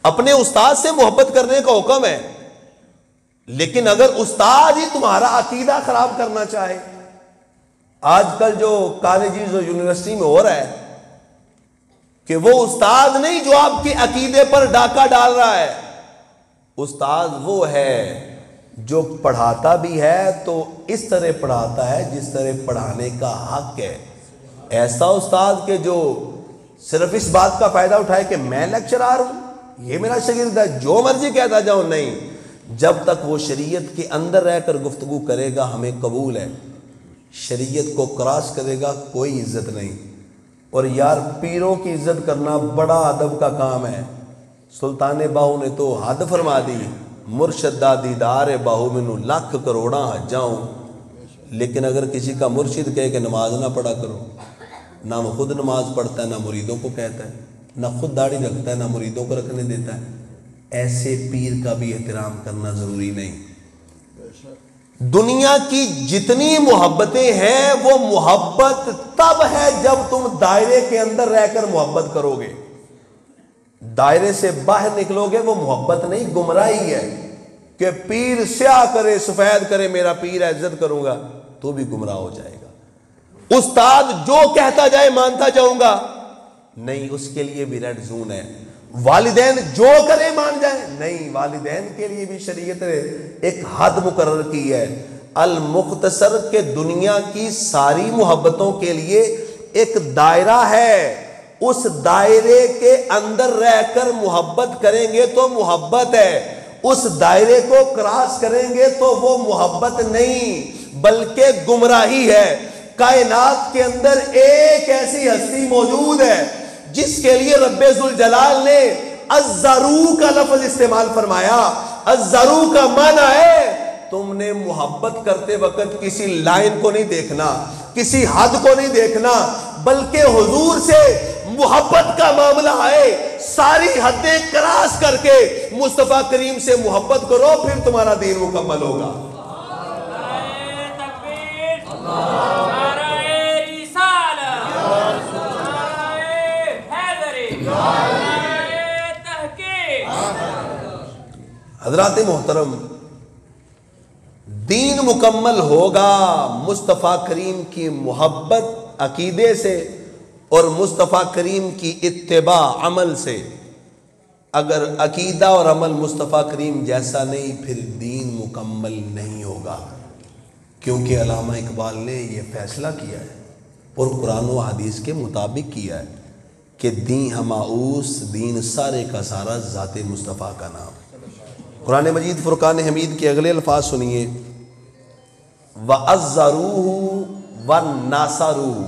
اپنے استاد سے محبت کرنے کا حکم ہے، لیکن اگر استاد ہی تمہارا عقیدہ خراب کرنا چاہے، آج کل جو کالجز اور یونیورسٹی میں ہو رہا ہے کہ وہ استاد نہیں جو آپ کے عقیدے پر ڈاکہ ڈال رہا ہے، استاد وہ ہے جو پڑھاتا بھی ہے تو اس طرح پڑھاتا ہے جس طرح پڑھانے کا حق ہے. ایسا استاد کہ جو صرف اس بات کا فائدہ اٹھائے کہ میں لیکچرار ہوں، یہ میرا شاگرد ہے، جو مرضی کہتا جاؤں، نہیں. جب تک وہ شریعت کے اندر رہ کر گفتگو کرے گا ہمیں قبول ہے، شریعت کو کراس کرے گا کوئی عزت نہیں. اور یار پیروں کی عزت کرنا بڑا ادب کا کام ہے. سلطان باہو نے تو حد فرما دی، مرشد دا دیدار باہو منو لاکھ کروڑاں جاؤں. لیکن اگر کسی کا مرشد کہے کہ نماز نہ پڑھا کرو، نہ وہ خود نماز پڑھتا ہے، نہ مریدوں کو کہتا ہے، نہ خود داڑھی رکھتا ہے، نہ مریدوں کو رکھنے دیتا ہے، ایسے پیر کا بھی احترام کرنا ضروری نہیں. دنیا کی جتنی محبتیں ہیں وہ محبت تب ہے جب تم دائرے کے اندر رہ کر محبت کرو گے. دائرے سے باہر نکلو گے وہ محبت نہیں، گمراہی ہے. کہ پیر سیاہ کرے سفید کرے میرا پیر ہے عزت کروں گا، تو بھی گمراہ ہو جائے گا. استاد جو کہتا جائے مانتا جاؤں گا، نہیں، اس کے لیے بھی ریڈ زون ہے. والدین جو کرے مان جائیں، نہیں، والدین کے لیے بھی شریعت نے ایک حد مقرر کی ہے. المختصر کے دنیا کی ساری محبتوں کے لیے ایک دائرہ ہے، اس دائرے کے اندر رہ کر محبت کریں گے تو محبت ہے، اس دائرے کو کراس کریں گے تو وہ محبت نہیں بلکہ گمراہی ہے. کائنات کے اندر ایک ایسی ہستی موجود ہے جس کے لیے رب ذوالجلال نے الزرو کا لفظ استعمال فرمایا. الزرو کا معنی ہے تم نے محبت کرتے وقت کسی لائن کو نہیں دیکھنا، کسی حد کو نہیں دیکھنا، بلکہ حضور سے محبت کا معاملہ ہے. ساری حدیں کراس کر کے مصطفیٰ کریم سے محبت کرو، پھر تمہارا دین مکمل ہوگا. حضرات محترم، دین مکمل ہوگا مصطفیٰ کریم کی محبت عقیدے سے اور مصطفیٰ کریم کی اتباع عمل سے. اگر عقیدہ اور عمل مصطفیٰ کریم جیسا نہیں پھر دین مکمل نہیں ہوگا. کیونکہ علامہ اقبال نے یہ فیصلہ کیا ہے اور قرآن و حدیث کے مطابق کیا ہے کہ دین ہماؤس، دین سارے کا سارا ذات مصطفیٰ کا نام. قرآن مجید فرقان حمید کے اگلے الفاظ سنیے، وَأَزَّرُوهُ وَالنَّاصَرُوهُ.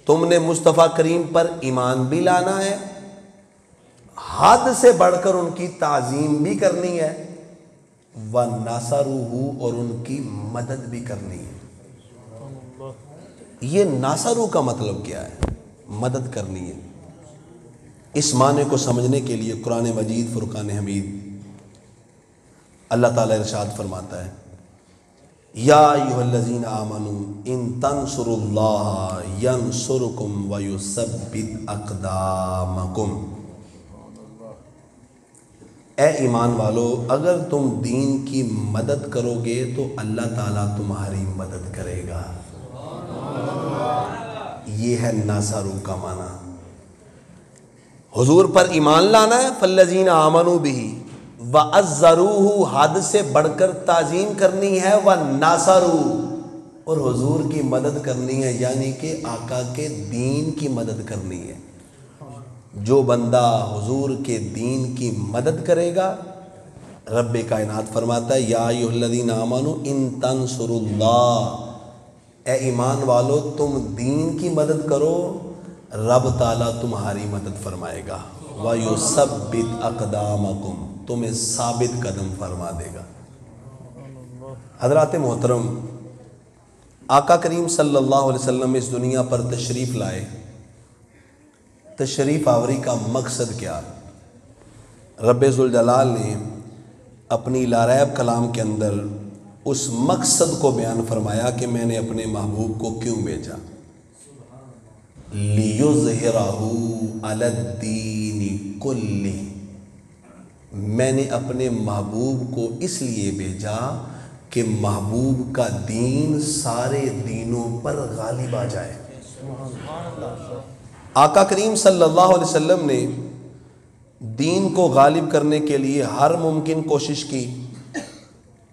تم نے مصطفیٰ کریم پر ایمان بھی لانا ہے، حد سے بڑھ کر ان کی تعظیم بھی کرنی ہے، وَنَّاصَرُوهُ، اور ان کی مدد بھی کرنی ہے. یہ ناصرو کا مطلب کیا ہے؟ مدد کرنی ہے. اس معنی کو سمجھنے کے لیے قرآن مجید فرقان حمید اللہ تعالیٰ ارشاد فرماتا ہے، یا ایھا الذین آمنوا ان تنصروا اللہ ینصرکم ویثبت اقدامکم. اے ایمان والو، اگر تم دین کی مدد کرو گے تو اللہ تعالیٰ تمہاری مدد کرے گا. یہ ہے ناصرو کا معنی. حضور پر ایمان لانا ہے، فالذین آمنوا بہ، وَأَزَّرُوهُ، حد سے بڑھ کر تعظیم کرنی ہے، وَنَّاصَرُوهُ، اور حضور کی مدد کرنی ہے، یعنی کہ آقا کے دین کی مدد کرنی ہے. جو بندہ حضور کے دین کی مدد کرے گا، رب کائنات فرماتا ہے، یا ایھا الذین آمنوا ان تنصروا اللہ، اے ایمان والو تم دین کی مدد کرو، رب تعالیٰ تمہاری مدد فرمائے گا. وَيُثَبِّتْ أَقْدَامَكُمْ، تمہیں ثابت قدم فرما دے گا۔ حضرات محترم، آقا کریم صلی اللہ علیہ وسلم اس دنیا پر تشریف لائے، تشریف آوری کا مقصد کیا؟ رب ذوالجلال نے اپنی لاریب کلام کے اندر اس مقصد کو بیان فرمایا کہ میں نے اپنے محبوب کو کیوں بھیجا۔ لِيُظْهِرَهُ عَلَى الدِّينِ كُلِّهِ، میں نے اپنے محبوب کو اس لیے بھیجا کہ محبوب کا دین سارے دینوں پر غالب آ جائے۔ آقا کریم صلی اللہ علیہ وسلم نے دین کو غالب کرنے کے لیے ہر ممکن کوشش کی۔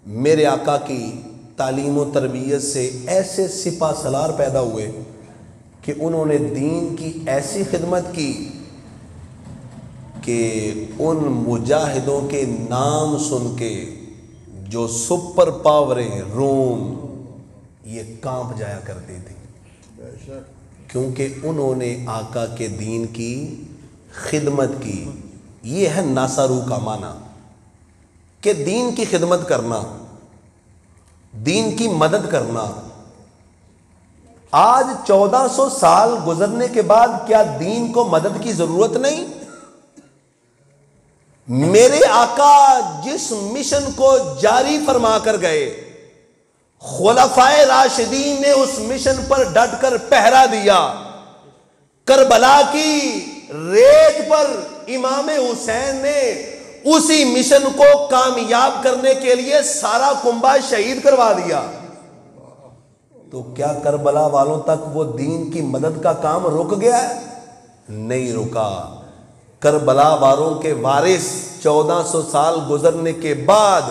میرے آقا کی تعلیم و تربیت سے ایسے سپہ سالار پیدا ہوئے کہ انہوں نے دین کی ایسی خدمت کی کہ ان مجاہدوں کے نام سن کے جو سپر پاوریں روم یہ کانپ جایا کرتی تھی، کیونکہ انہوں نے آقا کے دین کی خدمت کی۔ یہ ہے ناصرو کا معنی کہ دین کی خدمت کرنا، دین کی مدد کرنا۔ آج 1400 سال گزرنے کے بعد کیا دین کو مدد کی ضرورت نہیں؟ میرے آقا جس مشن کو جاری فرما کر گئے، خلفائے راشدین نے اس مشن پر ڈٹ کر پہرا دیا۔ کربلا کی ریت پر امام حسین نے اسی مشن کو کامیاب کرنے کے لیے سارا کنبہ شہید کروا دیا۔ تو کیا کربلا والوں تک وہ دین کی مدد کا کام رک گیا ہے؟ نہیں رکا۔ کربلا والوں کے وارث 1400 سال گزرنے کے بعد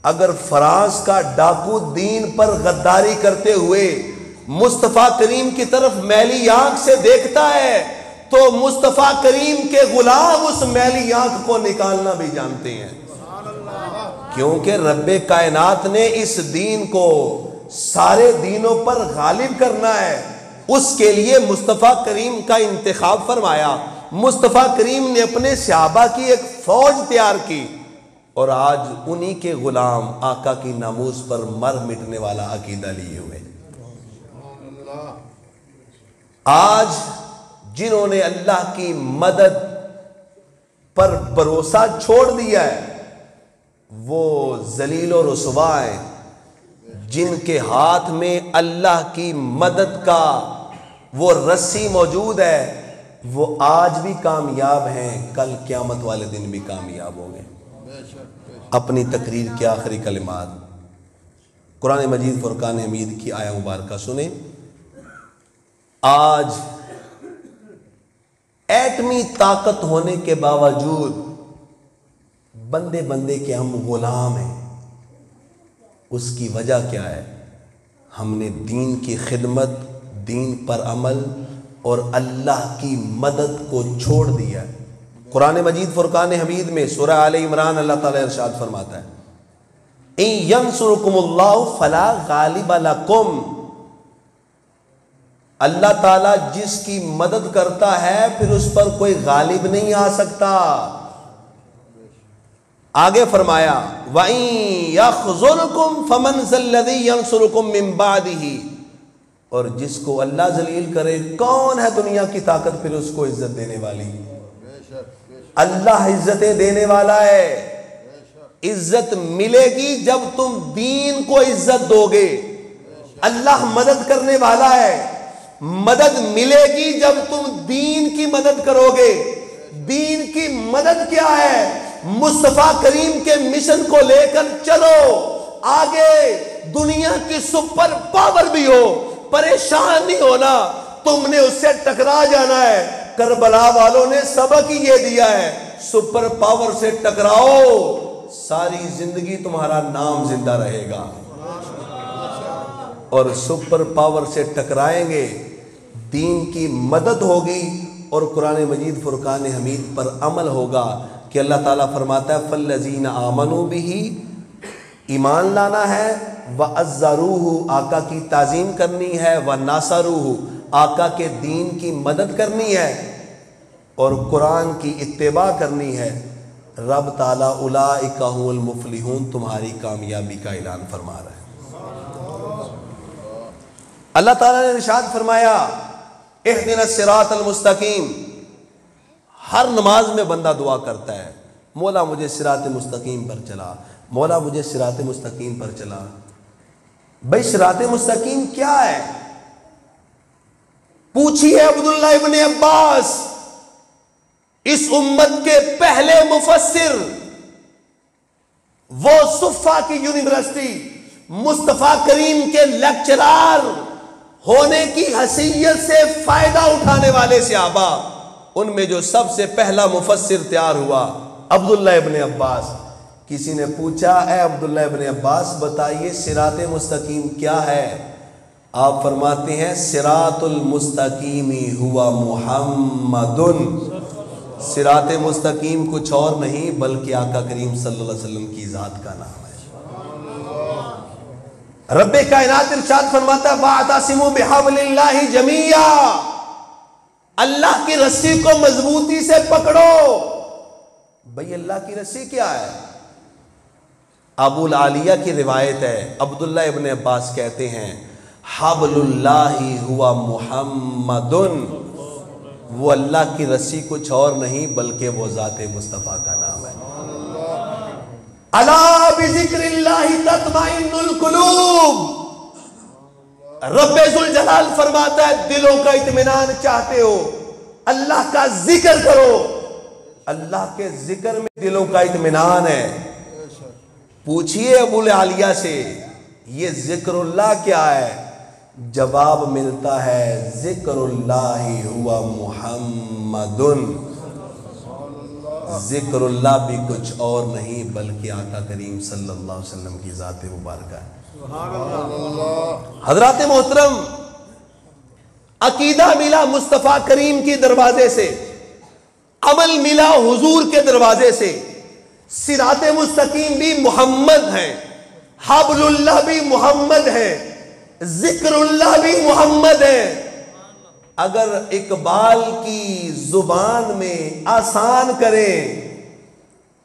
اگر فرانس کا ڈاکو دین پر غداری کرتے ہوئے مصطفیٰ کریم کی طرف میلی آنکھ سے دیکھتا ہے تو مصطفیٰ کریم کے غلام اس میلی آنکھ کو نکالنا بھی جانتے ہیں، کیونکہ رب کائنات نے اس دین کو سارے دینوں پر غالب کرنا ہے۔ اس کے لیے مصطفیٰ کریم کا انتخاب فرمایا۔ مصطفیٰ کریم نے اپنے صحابہ کی ایک فوج تیار کی، اور آج انہی کے غلام آقا کی ناموس پر مر مٹنے والا عقیدہ لیے ہوئے۔ آج جنہوں نے اللہ کی مدد پر بھروسہ چھوڑ دیا ہے وہ ذلیل و رسوا ہیں۔ جن کے ہاتھ میں اللہ کی مدد کا وہ رسی موجود ہے وہ آج بھی کامیاب ہیں، کل قیامت والے دن بھی کامیاب ہوں گے۔ اپنی تقریر کے آخری کلمات قرآن مجید فرقان حمید کی آیہ مبارکہ سنیں۔ آج ایٹمی طاقت ہونے کے باوجود بندے بندے کے ہم غلام ہیں۔ اس کی وجہ کیا ہے؟ ہم نے دین کی خدمت، دین پر عمل اور اللہ کی مدد کو چھوڑ دیا ہے۔ قرآن مجید فرقان حمید میں سورہ آل عمران اللہ تعالیٰ ارشاد فرماتا ہے اِن يَنْصُرْكُمُ اللَّهُ فَلَا غَالِبَ لَكُمْ، اللہ تعالیٰ جس کی مدد کرتا ہے پھر اس پر کوئی غالب نہیں آ سکتا۔ آگے فرمایا وَإِن يَخْذُلْكُمْ فَمَنْ ذَا الَّذِي يَنْصُرُكُمْ مِنْ بَعْدِهِ، اور جس کو اللہ ذلیل کرے کون ہے دنیا کی طاقت پھر اس کو عزت دینے والی؟ اللہ عزتیں دینے والا ہے۔ عزت ملے گی جب تم دین کو عزت دو گے۔ اللہ مدد کرنے والا ہے۔ مدد ملے گی جب تم دین کی مدد کرو گے۔ دین کی مدد کیا ہے؟ مصطفیٰ کریم کے مشن کو لے کر چلو آگے، دنیا کی سپر پاور بھی ہو پریشان نہیں ہونا، تم نے اس سے ٹکرا جانا ہے۔ کربلا والوں نے سبق ہی یہ دیا ہے، سپر پاور سے ٹکراؤ، ساری زندگی تمہارا نام زندہ رہے گا۔ اور سپر پاور سے ٹکرائیں گے، دین کی مدد ہوگی اور قرآن مجید فرقان حمید پر عمل ہوگا کہ اللہ تعالیٰ فرماتا ہے فَالَّذِينَ آمَنُوا بِهِ، ایمان لانا ہے، وَعَزَّرُوهُ، آقا کی تعظیم کرنی ہے، وَنَاصَرُوهُ، آقا کے دین کی مدد کرنی ہے۔ اور قرآن کی اتباع کرنی ہے، رب تعالیٰ اولئک هم المفلحون تمہاری کامیابی کا اعلان فرما رہا ہے۔ اللہ تعالیٰ نے ارشاد فرمایا اہدنا الصراط المستقیم۔ ہر نماز میں بندہ دعا کرتا ہے، مولا مجھے صراط مستقیم پر چلا، مولا مجھے صراط مستقیم پر چلا۔ بھئی صراط مستقیم کیا ہے؟ پوچھیے عبداللہ ابن عباس، اس امت کے پہلے مفسر، وہ صفا کی یونیورسٹی مصطفیٰ کریم کے لیکچرار ہونے کی حیثیت سے فائدہ اٹھانے والے صحابہ، ان میں جو سب سے پہلا مفسر تیار ہوا عبداللہ ابن عباس۔ کسی نے پوچھا اے عبداللہ ابن عباس بتائیے صراط مستقیم کیا ہے؟ آپ فرماتے ہیں صراط المستقیم ہوا محمد۔ صراط مستقیم کچھ اور نہیں بلکہ آقا کریم صلی اللہ علیہ وسلم کی ذات کا نام ہے۔ رب کائنات ارشاد فرماتا ہے وَاعْتَصِمُوا بِحَبْلِ اللَّهِ جَمِيعًا، اللہ کی رسی کو مضبوطی سے پکڑو۔ بھئی اللہ کی رسی کیا ہے؟ ابو العالیہ کی روایت ہے، عبداللہ ابن عباس کہتے ہیں حبل اللہ ہوا محمد، وہ اللہ کی رسی کچھ اور نہیں بلکہ وہ ذات مصطفیٰ کا نام ہے۔ الا بذکر اللہ تطمئن القلوب، رب ذوالجلال فرماتا ہے دلوں کا اطمینان چاہتے ہو اللہ کا ذکر کرو، اللہ کے ذکر میں دلوں کا اطمینان ہے۔ پوچھئے ابو العالیہ سے یہ ذکر اللہ کیا ہے؟ جواب ملتا ہے ذکر اللہ ہوا محمد، ذکر اللہ بھی کچھ اور نہیں بلکہ آقا کریم صلی اللہ علیہ وسلم کی ذات مبارکہ ہے۔ حضرات محترم، عقیدہ ملا مصطفیٰ کریم کی دروازے سے، عمل ملا حضور کے دروازے سے، صراط مستقیم بھی محمد ہے، حبل اللہ بھی محمد ہے، ذکر اللہ بھی محمد ہے۔ اگر اقبال کی زبان میں آسان کریں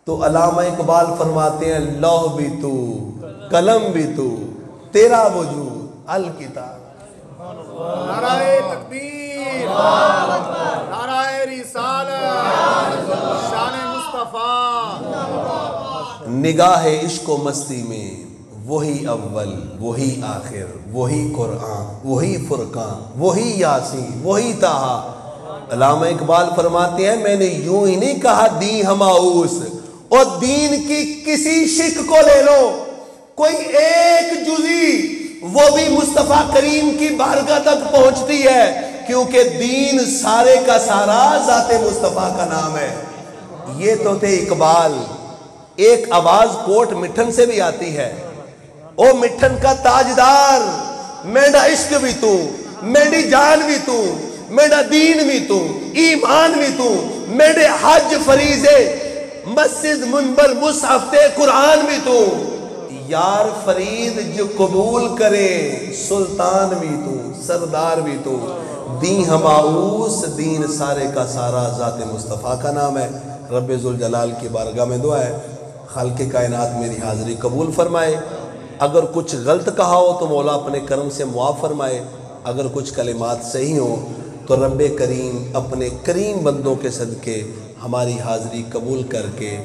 تو علامہ اقبال فرماتے ہیں لوح بھی تو قلم بھی تو تیرا وجود الکتاب۔ نعرہ تکبیر، نعرہ رسالت، شان مصطفیٰ۔ نگاہ عشق و مستی میں وہی اول وہی آخر وہی قرآن وہی فرقان وہی یاسین وہی طٰہٰ۔ علامہ اقبال فرماتے ہیں میں نے یوں ہی نہیں کہا دین ہماؤس، اور دین کی کسی شک کو لے لو، کوئی ایک جزی وہ بھی مصطفیٰ کریم کی بارگاہ تک پہنچتی ہے، کیونکہ دین سارے کا سارا ذات مصطفیٰ کا نام ہے۔ یہ تو تھے اقبال۔ ایک آواز کوٹ مٹھن سے بھی آتی ہے، او مٹھن کا تاجدار میرا عشق بھی تو، میری جان بھی تو، میرا دین بھی تو، ایمان بھی تو، میرے حج فریضے مسجد منبر مصحف قرآن بھی تو، یار فرید جو قبول کرے سلطان بھی تو، سردار بھی تو، دین ہماؤس دین سارے کا سارا ذات مصطفیٰ کا نام ہے۔ رب ذوالجلال کی بارگاہ میں دعا ہے خالق کائنات میری حاضری قبول فرمائے، اگر کچھ غلط کہا ہو تو مولا اپنے کرم سے معاف فرمائے، اگر کچھ کلمات صحیح ہوں تو رب کریم اپنے کریم بندوں کے صدقے ہماری حاضری قبول کر کے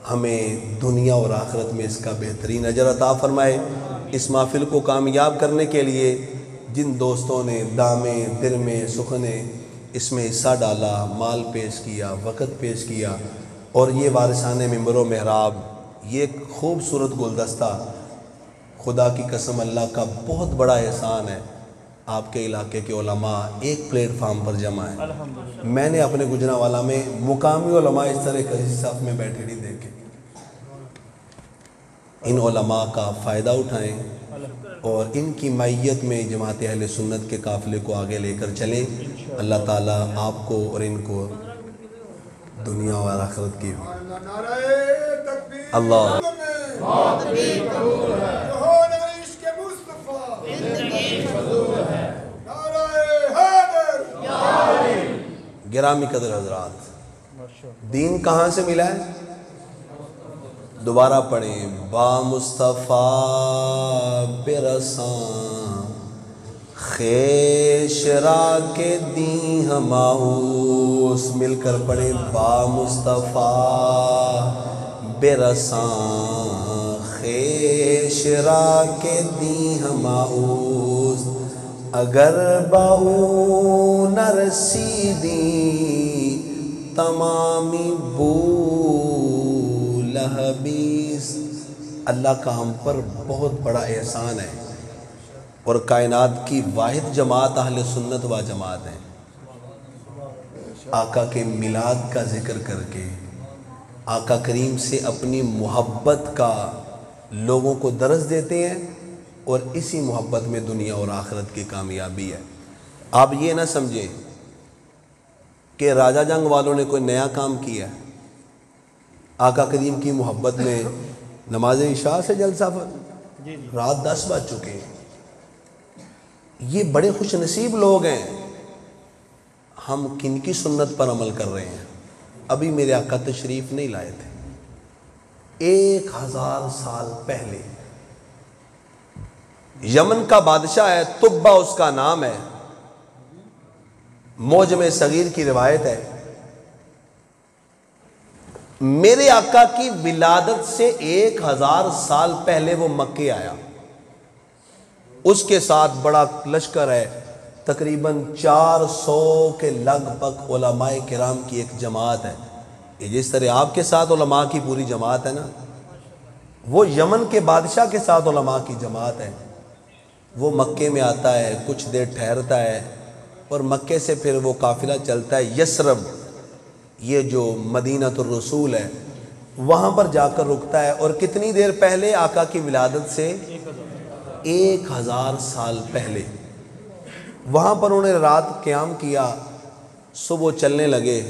ہمیں دنیا اور آخرت میں اس کا بہترین اجر عطا فرمائے۔ اس محفل کو کامیاب کرنے کے لیے جن دوستوں نے دامیں درمیں سخنے اس میں حصہ ڈالا، مال پیش کیا، وقت پیش کیا، اور یہ وارثان ممبر و محراب، یہ ایک خوبصورت گلدستہ، خدا کی قسم اللہ کا بہت بڑا احسان ہے، آپ کے علاقے کے علماء ایک پلیٹ فارم پر جمع ہیں۔ میں نے اپنے گجرانوالہ میں مقامی علماء اس طرح کسی صف میں بیٹھے نہیں دیکھے۔ ان علماء کا فائدہ اٹھائیں اور ان کی معیت میں جماعت اہل سنت کے قافلے کو آگے لے کر چلیں۔ اللہ تعالیٰ آپ کو اور ان کو دنیا اور آخرت کی اللہ گرامی قدر حضرات، دین کہاں سے ملا ہے؟ دوبارہ پڑھیں، با مصطفیٰ برساں خیش را کے دین ہماؤس، مل کر پڑھیں، با مصطفیٰ برساں خیش را کے دین ہماؤس، اگر باؤ نرسیدی تمامی بو لہبیس۔ اللہ کا ہم پر بہت بڑا احسان ہے، اور کائنات کی واحد جماعت اہل سنت و جماعت ہے۔ آقا کے میلاد کا ذکر کر کے آقا کریم سے اپنی محبت کا لوگوں کو درس دیتے ہیں، اور اسی محبت میں دنیا اور آخرت کی کامیابی ہے۔ آپ یہ نہ سمجھیں کہ راجہ جنگ والوں نے کوئی نیا کام کیا ہے۔ آقا کریم کی محبت میں نماز عشاء سے جلسہ رات 10 بج چکے ہیں۔ یہ بڑے خوش نصیب لوگ ہیں۔ ہم کن کی سنت پر عمل کر رہے ہیں؟ ابھی میرے آقا تشریف نہیں لائے تھے، 1000 سال پہلے یمن کا بادشاہ ہے، تبا اس کا نام ہے، موجم صغیر کی روایت ہے، میرے آقا کی ولادت سے 1000 سال پہلے وہ مکے آیا۔ اس کے ساتھ بڑا لشکر ہے، تقریباً 400 کے لگ بھگ علماء کرام کی ایک جماعت ہے۔ یہ جس طرح آپ کے ساتھ علماء کی پوری جماعت ہے نا، وہ یمن کے بادشاہ کے ساتھ علماء کی جماعت ہے۔ وہ مکے میں آتا ہے، کچھ دیر ٹھہرتا ہے، اور مکے سے پھر وہ قافلہ چلتا ہے یثرب، یہ جو مدینہ الرسول ہے، وہاں پر جا کر رکتا ہے۔ اور کتنی دیر پہلے؟ آقا کی ولادت سے 1000 سال پہلے۔ وہاں پر انہوں نے رات قیام کیا، صبح چلنے لگے۔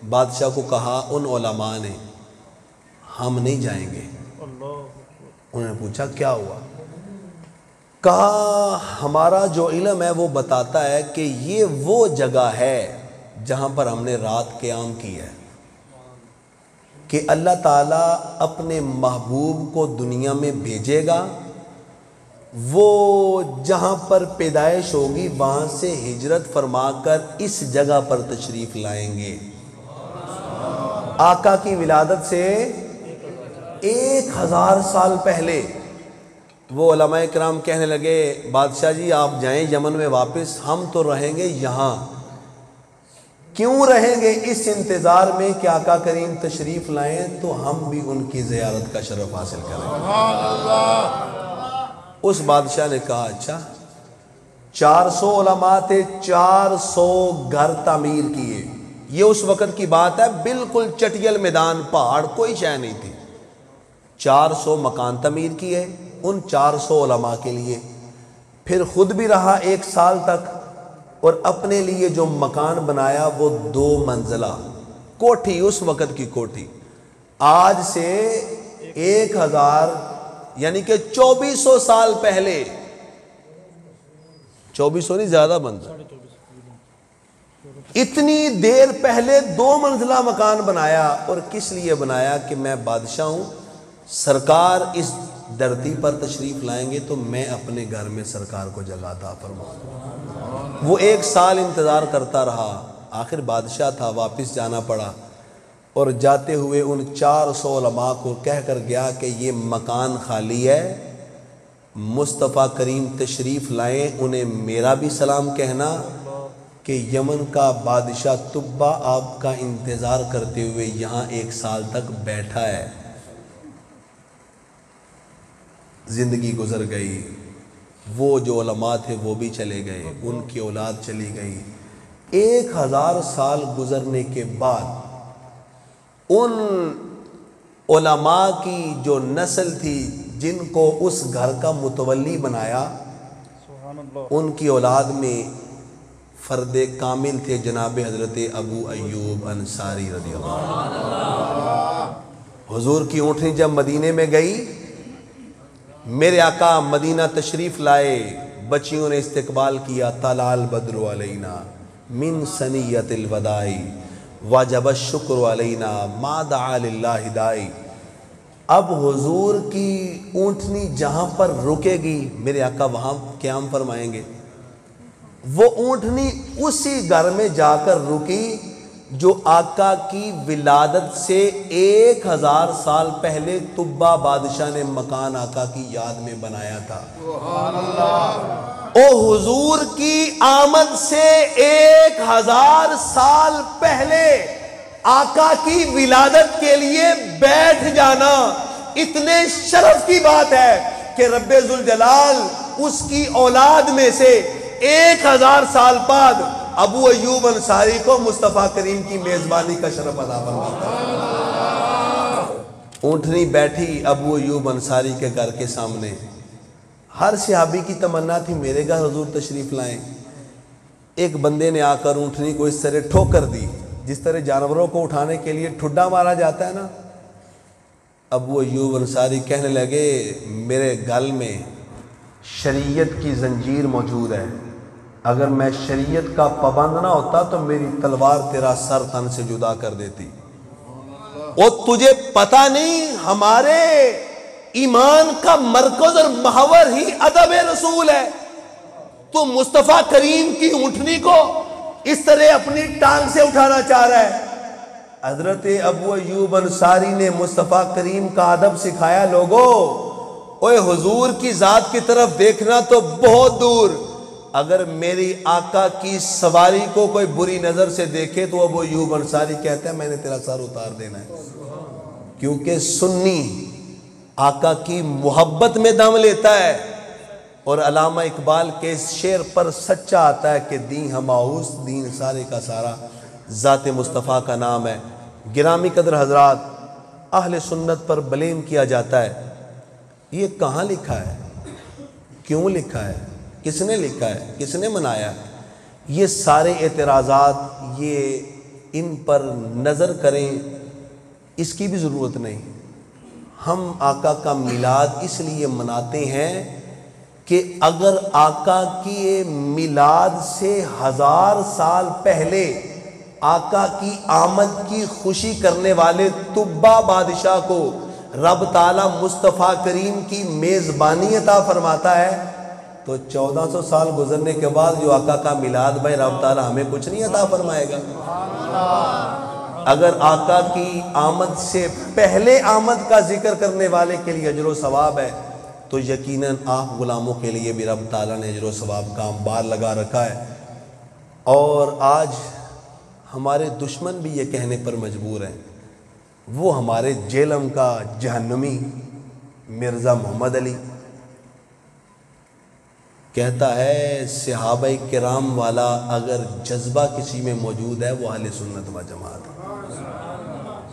بادشاہ کو کہا ان علماء نے، ہم نہیں جائیں گے۔ انہوں نے پوچھا کیا ہوا؟ کہا ہمارا جو علم ہے وہ بتاتا ہے کہ یہ وہ جگہ ہے جہاں پر ہم نے رات قیام کی ہے، کہ اللہ تعالیٰ اپنے محبوب کو دنیا میں بھیجے گا، وہ جہاں پر پیدائش ہوگی وہاں سے ہجرت فرما کر اس جگہ پر تشریف لائیں گے۔ آقا کی ولادت سے 1000 سال پہلے وہ علماء کرام کہنے لگے، بادشاہ جی آپ جائیں یمن میں واپس، ہم تو رہیں گے یہاں۔ کیوں رہیں گے؟ اس انتظار میں کہ آقا کریم تشریف لائیں تو ہم بھی ان کی زیارت کا شرف حاصل کریں۔ اس بادشاہ نے کہا اچھا، 400 علماء تھے، 400 گھر تعمیر کیے۔ یہ اس وقت کی بات ہے، بالکل چٹیل میدان، پہاڑ، کوئی شے نہیں تھی۔ 400 مکان تعمیر کیے ان 400 علماء کے لیے، پھر خود بھی رہا 1 سال تک، اور اپنے لیے جو مکان بنایا وہ 2 منزلہ کوٹھی، اس وقت کی کوٹھی، آج سے 1000 یعنی کہ 2400 سال پہلے، 2400 نہیں زیادہ بنتا، اتنی دیر پہلے 2 منزلہ مکان بنایا۔ اور کس لیے بنایا؟ کہ میں بادشاہ ہوں، سرکار اس دھرتی پر تشریف لائیں گے تو میں اپنے گھر میں سرکار کو جگہ عطا فرماؤں۔ وہ 1 سال انتظار کرتا رہا، آخر بادشاہ تھا، واپس جانا پڑا، اور جاتے ہوئے ان 400 علماء کو کہہ کر گیا کہ یہ مکان خالی ہے، مصطفیٰ کریم تشریف لائیں، انہیں میرا بھی سلام کہنا کہ یمن کا بادشاہ تبا آپ کا انتظار کرتے ہوئے یہاں 1 سال تک بیٹھا ہے۔ زندگی گزر گئی، وہ جو علماء تھے وہ بھی چلے گئے، ان کی اولاد چلی گئی۔ 1000 سال گزرنے کے بعد ان علماء کی جو نسل تھی جن کو اس گھر کا متولی بنایا، ان کی اولاد میں فرد کامل تھے جناب حضرت ابو ایوب انصاری رضی اللہ عنہ۔ حضور کی اونٹنی جب مدینے میں گئی، میرے آقا مدینہ تشریف لائے، بچیوں نے استقبال کیا، طلع البدر علینا، من سنیت الوداعی واجب الشکر علینا ما دعا للہ دائی. اب حضور کی اونٹنی جہاں پر رکے گی میرے آقا وہاں قیام فرمائیں گے. وہ اونٹنی اسی گھر میں جا کر رکی جو آقا کی ولادت سے 1000 سال پہلے طبہ بادشاہ نے مکان آقا کی یاد میں بنایا تھا. او حضور کی آمد سے 1000 سال پہلے آقا کی ولادت کے لیے بیٹھ جانا اتنے شرف کی بات ہے کہ رب ذوالجلال اس کی اولاد میں سے 1000 سال بعد ابو ایوب انصاری کو مصطفیٰ کریم کی میزبانی کا شرف عطا فرماتا ہے. اونٹنی بیٹھی ابو ایوب انصاری کے گھر کے سامنے. ہر صحابی کی تمنا تھی میرے گھر حضور تشریف لائیں. ایک بندے نے آ کر اونٹنی کو اس طرح ٹھوکر دی جس طرح جانوروں کو اٹھانے کے لیے ٹھڈا مارا جاتا ہے نا. ابو ایوب انصاری کہنے لگے میرے گل میں شریعت کی زنجیر موجود ہے, اگر میں شریعت کا پابند نہ ہوتا تو میری تلوار تیرا سر تن سے جدا کر دیتی. اور تجھے پتہ نہیں ہمارے ایمان کا مرکز اور محور ہی ادب رسول ہے, تو مصطفیٰ کریم کی اونٹنی کو اس طرح اپنی ٹانگ سے اٹھانا چاہ رہا ہے. حضرت ابو ایوب انصاری نے مصطفیٰ کریم کا ادب سکھایا. لوگو اوے حضور کی ذات کی طرف دیکھنا تو بہت دور, اگر میری آقا کی سواری کو کوئی بری نظر سے دیکھے تو ابو ایوب انصاری کہتا ہے میں نے تیرا سر اتار دینا ہے. کیونکہ سنی آقا کی محبت میں دم لیتا ہے. اور علامہ اقبال کے اس شعر پر سچا آتا ہے کہ دین ہماؤس دین سارے کا سارا ذات مصطفیٰ کا نام ہے. گرامی قدر حضرات, اہل سنت پر بلیم کیا جاتا ہے. یہ کہاں لکھا ہے, کیوں لکھا ہے, کس نے لکھا ہے, کس نے منایا؟ یہ سارے اعتراضات یہ ان پر نظر کریں, اس کی بھی ضرورت نہیں. ہم آقا کا میلاد اس لیے مناتے ہیں کہ اگر آقا کی میلاد سے 1000 سال پہلے آقا کی آمد کی خوشی کرنے والے طبہ بادشاہ کو رب تعالیٰ مصطفیٰ کریم کی میزبانی عطا فرماتا ہے, تو 1400 سال گزرنے کے بعد جو آقا کا میلاد بھائی رب تعالیٰ ہمیں کچھ نہیں عطا فرمائے گا. اگر آقا کی آمد سے پہلے آمد کا ذکر کرنے والے کے لیے اجر و ثواب ہے تو یقیناً آپ غلاموں کے لیے بھی رب تعالیٰ نے اجر و ثواب کا انبار لگا رکھا ہے. اور آج ہمارے دشمن بھی یہ کہنے پر مجبور ہیں, وہ ہمارے جیلم کا جہنمی مرزا محمد علی کہتا ہے صحابہ کرام والا اگر جذبہ کسی میں موجود ہے وہ اہل سنت و جماعت ہے.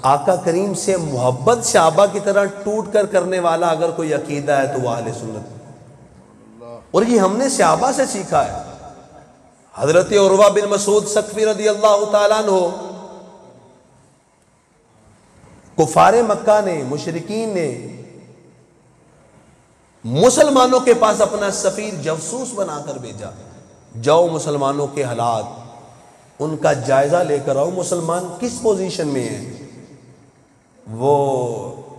آقا کریم سے محبت صحابہ کی طرح ٹوٹ کر کرنے والا اگر کوئی عقیدہ ہے تو وہ اہل سنت. اور یہ ہم نے صحابہ سے سیکھا ہے. حضرت عروہ بن مسعود ثقفی رضی اللہ تعالیٰ عنہ, کفار مکہ نے, مشرکین نے مسلمانوں کے پاس اپنا سفیر جاسوس بنا کر بھیجا, جاؤ مسلمانوں کے حالات ان کا جائزہ لے کر آؤ, مسلمان کس پوزیشن میں ہیں. وہ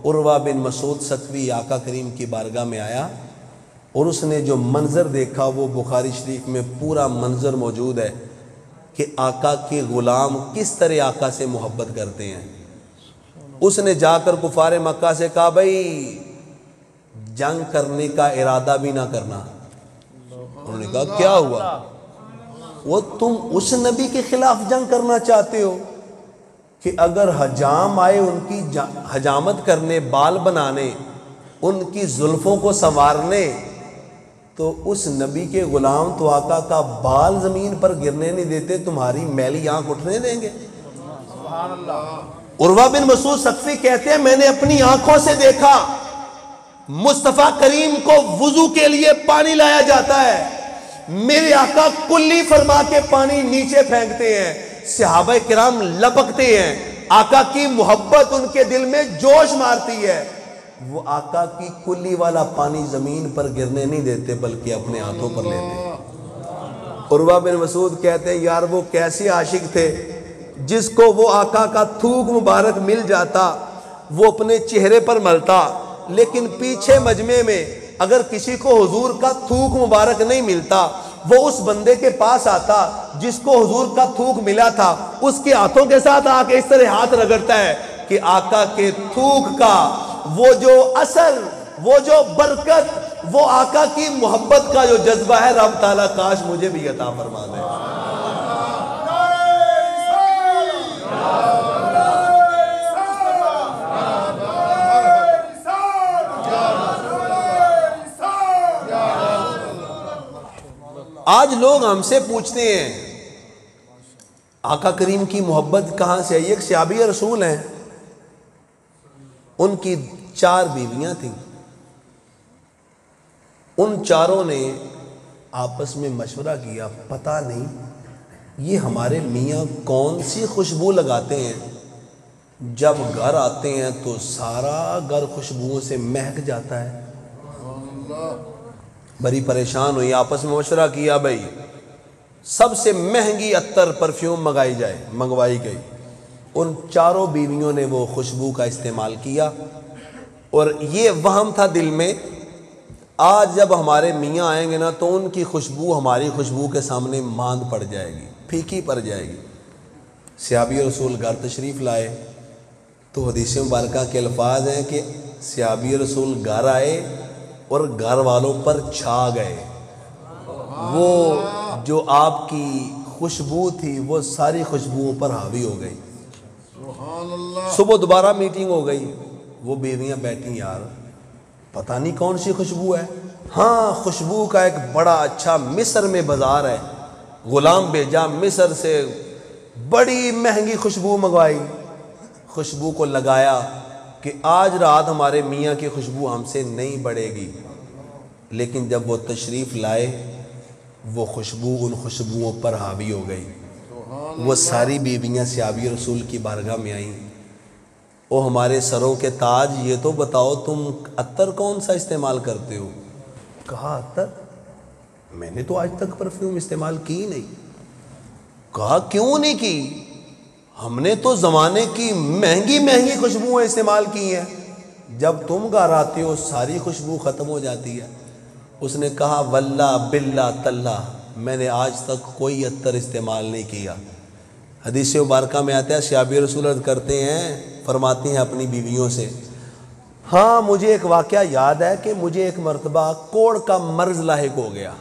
عروہ بن مسعود ثقفی آقا کریم کی بارگاہ میں آیا اور اس نے جو منظر دیکھا وہ بخاری شریف میں پورا منظر موجود ہے کہ آقا کے غلام کس طرح آقا سے محبت کرتے ہیں. اس نے جا کر کفار مکہ سے کہا بھائی جنگ کرنے کا ارادہ بھی نہ کرنا. انہوں نے کہا کیا ہوا؟ وہ تم اس نبی کے خلاف جنگ کرنا چاہتے ہو کہ اگر حجام آئے ان کی حجامت کرنے, بال بنانے, ان کی زلفوں کو سنوارنے, تو اس نبی کے غلام تو آقا کا بال زمین پر گرنے نہیں دیتے, تمہاری میلی آنکھ اٹھنے دیں گے؟ سبحان اللہ. عروہ بن مسعود ثقفی کہتے ہیں میں نے اپنی آنکھوں سے دیکھا مصطفیٰ کریم کو وضو کے لیے پانی لایا جاتا ہے, میرے آقا کلی فرما کے پانی نیچے پھینکتے ہیں, صحابہ کرام لپکتے ہیں, آقا کی محبت ان کے دل میں جوش مارتی ہے, وہ آقا کی کلی والا پانی زمین پر گرنے نہیں دیتے بلکہ اپنے ہاتھوں پر لیتے ہیں. عروہ بن مسعود کہتے ہیں یار وہ کیسے عاشق تھے جس کو وہ آقا کا تھوک مبارک مل جاتا وہ اپنے چہرے پر ملتا، لیکن پیچھے مجمع میں اگر کسی کو حضور کا تھوک مبارک نہیں ملتا وہ اس بندے کے پاس آتا جس کو حضور کا تھوک ملا تھا، اس کے ہاتھوں کے ساتھ آ کے اس طرح ہاتھ رگڑتا ہے کہ آقا کے تھوک کا وہ جو اثر، وہ جو برکت، وہ آقا کی محبت کا جو جذبہ ہے، رب تعالیٰ کاش مجھے بھی عطا فرما دے۔ آج لوگ ہم سے پوچھتے ہیں آقا کریم کی محبت کہاں سے ہے؟ ایک صحابی رسول ہیں، ان کی 4 بیویاں تھیں، ان چاروں نے آپس میں مشورہ کیا پتہ نہیں یہ ہمارے میاں کون سی خوشبو لگاتے ہیں، جب گھر آتے ہیں تو سارا گھر خوشبوؤں سے مہک جاتا ہے۔ بڑی پریشان ہوئی، آپس میں مشورہ کیا بھائی سب سے مہنگی عطر پرفیوم منگوائی گئی۔ ان چاروں بیویوں نے وہ خوشبو کا استعمال کیا، اور یہ وہم تھا دل میں آج جب ہمارے میاں آئیں گے نا تو ان کی خوشبو ہماری خوشبو کے سامنے ماند پڑ جائے گی، پھیکی پڑ جائے گی۔ صحابی رسول گھر تشریف لائے تو حدیث مبارکہ کے الفاظ ہیں کہ صحابی رسول گھر آئے اور گھر والوں پر چھا گئے، وہ جو آپ کی خوشبو تھی وہ ساری خوشبوؤں پر حاوی ہو گئی۔ صبح دوبارہ میٹنگ ہو گئی، وہ بیویاں بیٹھی یار پتہ نہیں کون سی خوشبو ہے، ہاں خوشبو کا ایک بڑا اچھا مصر میں بازار ہے، غلام بھیجا مصر سے بڑی مہنگی خوشبو منگوائی، خوشبو کو لگایا کہ آج رات ہمارے میاں کی خوشبو ہم سے نہیں بڑھے گی، لیکن جب وہ تشریف لائے وہ خوشبو ان خوشبوؤں پر حاوی ہو گئی۔ وہ ساری بیویاں صحابی رسول کی بارگاہ میں آئیں، او ہمارے سروں کے تاج یہ تو بتاؤ تم عطر کون سا استعمال کرتے ہو؟ کہا عطر میں نے تو آج تک پرفیوم استعمال کی نہیں۔ کہا کیوں نہیں کی؟ ہم نے تو زمانے کی مہنگی خوشبوئیں استعمال کی ہیں، جب تم گھر آتے ہو ساری خوشبو ختم ہو جاتی ہے۔ اس نے کہا واللہ باللہ تاللہ میں نے آج تک کوئی عطر استعمال نہیں کیا۔ حدیث مبارکہ میں آتا ہے صحابی رسول عرض کرتے ہیں، فرماتی ہیں اپنی بیویوں سے، ہاں مجھے ایک واقعہ یاد ہے کہ مجھے ایک مرتبہ کوڑ کا مرض لاحق ہو گیا،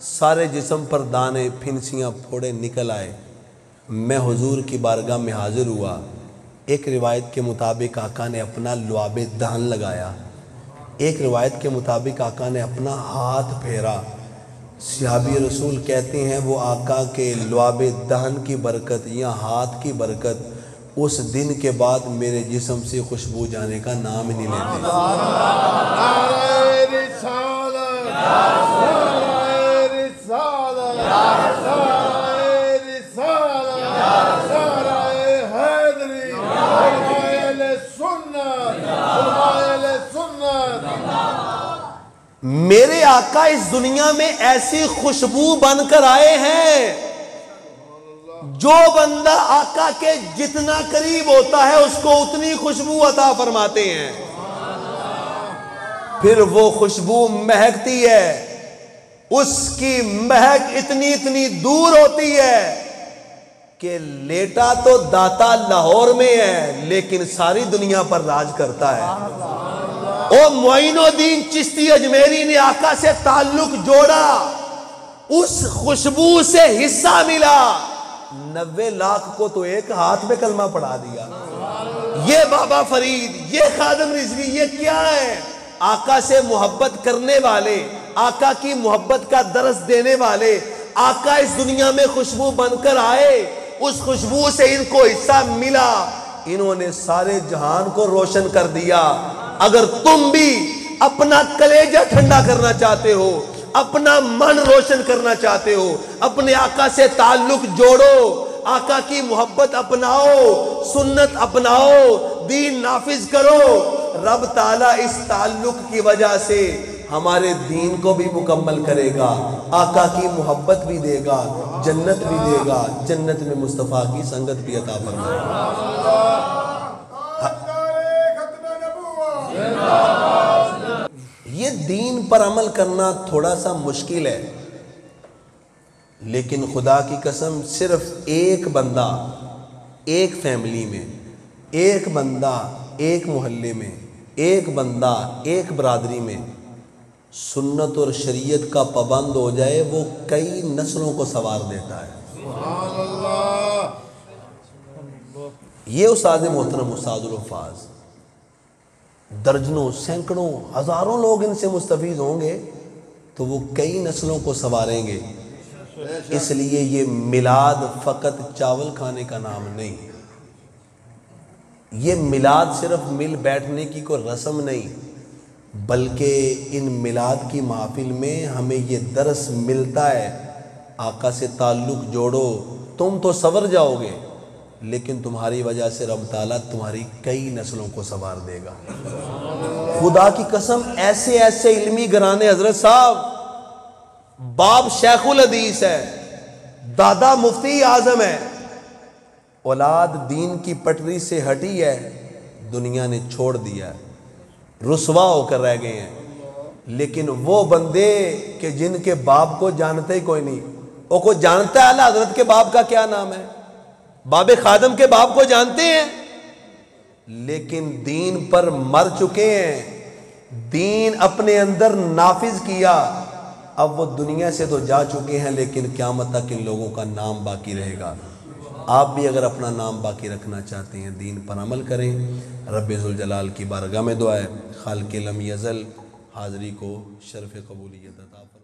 سارے جسم پر دانے پھنسیاں پھوڑے نکل آئے، میں حضور کی بارگاہ میں حاضر ہوا، ایک روایت کے مطابق آقا نے اپنا لعاب دہن لگایا، ایک روایت کے مطابق آقا نے اپنا ہاتھ پھیرا۔ صحابی رسول کہتے ہیں وہ آقا کے لعاب دہن کی برکت یا ہاتھ کی برکت اس دن کے بعد میرے جسم سے خوشبو جانے کا نام ہی نہیں لیتے۔ میرے آقا اس دنیا میں ایسی خوشبو بن کر آئے ہیں، جو بندہ آقا کے جتنا قریب ہوتا ہے اس کو اتنی خوشبو عطا فرماتے ہیں، پھر وہ خوشبو مہکتی ہے، اس کی مہک اتنی دور ہوتی ہے کہ لیٹا تو داتا لاہور میں ہے لیکن ساری دنیا پر راج کرتا ہے۔ او معین الدین چشتی اجمیری نے آقا سے تعلق جوڑا، اس خوشبو سے حصہ ملا، 90 لاکھ کو تو ایک ہاتھ میں کلمہ پڑھا دیا۔ یہ بابا فرید، یہ خادم رضوی، یہ کیا ہے؟ آقا سے محبت کرنے والے، آقا کی محبت کا درس دینے والے، آقا اس دنیا میں خوشبو بن کر آئے، اس خوشبو سے ان کو حصہ ملا، انہوں نے سارے جہان کو روشن کر دیا۔ اگر تم بھی اپنا کلیجہ ٹھنڈا کرنا چاہتے ہو، اپنا من روشن کرنا چاہتے ہو، اپنے آقا سے تعلق جوڑو، آقا کی محبت اپناؤ، سنت اپناؤ، دین نافذ کرو، رب تعالیٰ اس تعلق کی وجہ سے ہمارے دین کو بھی مکمل کرے گا، آقا کی محبت بھی دے گا، جنت بھی دے گا، جنت میں مصطفیٰ کی سنگت بھی عطا فرمائے گا۔ یہ دین پر عمل کرنا تھوڑا سا مشکل ہے، لیکن خدا کی قسم صرف ایک بندہ ایک فیملی میں، ایک بندہ ایک محلے میں، ایک بندہ ایک برادری میں سنت اور شریعت کا پابند ہو جائے، وہ کئی نسلوں کو سنوار دیتا ہے۔ سبحان اللہ۔ یہ استاد محترم استاد الحفاظ درجنوں سینکڑوں ہزاروں لوگ ان سے مستفید ہوں گے تو وہ کئی نسلوں کو سنواریں گے۔ اس لیے یہ میلاد فقط چاول کھانے کا نام نہیں، یہ میلاد صرف مل بیٹھنے کی کوئی رسم نہیں، بلکہ ان میلاد کی محفل میں ہمیں یہ درس ملتا ہے، آقا سے تعلق جوڑو، تم تو سنور جاؤ گے لیکن تمہاری وجہ سے رب تعالیٰ تمہاری کئی نسلوں کو سنوار دے گا۔ خدا کی قسم ایسے ایسے علمی گھرانے، حضرت صاحب باپ شیخ الحدیث ہے، دادا مفتی اعظم ہے، اولاد دین کی پٹری سے ہٹی ہے، دنیا نے چھوڑ دیا ہے، رسوا ہو کر رہ گئے ہیں، لیکن وہ بندے کہ جن کے باپ کو جانتے ہی کوئی نہیں، وہ کو جانتا ہے اعلیٰ حضرت کے باپ کا کیا نام ہے، باب خادم کے باپ کو جانتے ہیں، لیکن دین پر مر چکے ہیں، دین اپنے اندر نافذ کیا، اب وہ دنیا سے تو جا چکے ہیں لیکن قیامت تک ان لوگوں کا نام باقی رہے گا۔ آپ بھی اگر اپنا نام باقی رکھنا چاہتے ہیں دین پر عمل کریں۔ رب ذوالجلال کی بارگاہ میں دعا ہے خالق لم یزل حاضری کو شرف قبولیت عطا فرمائے۔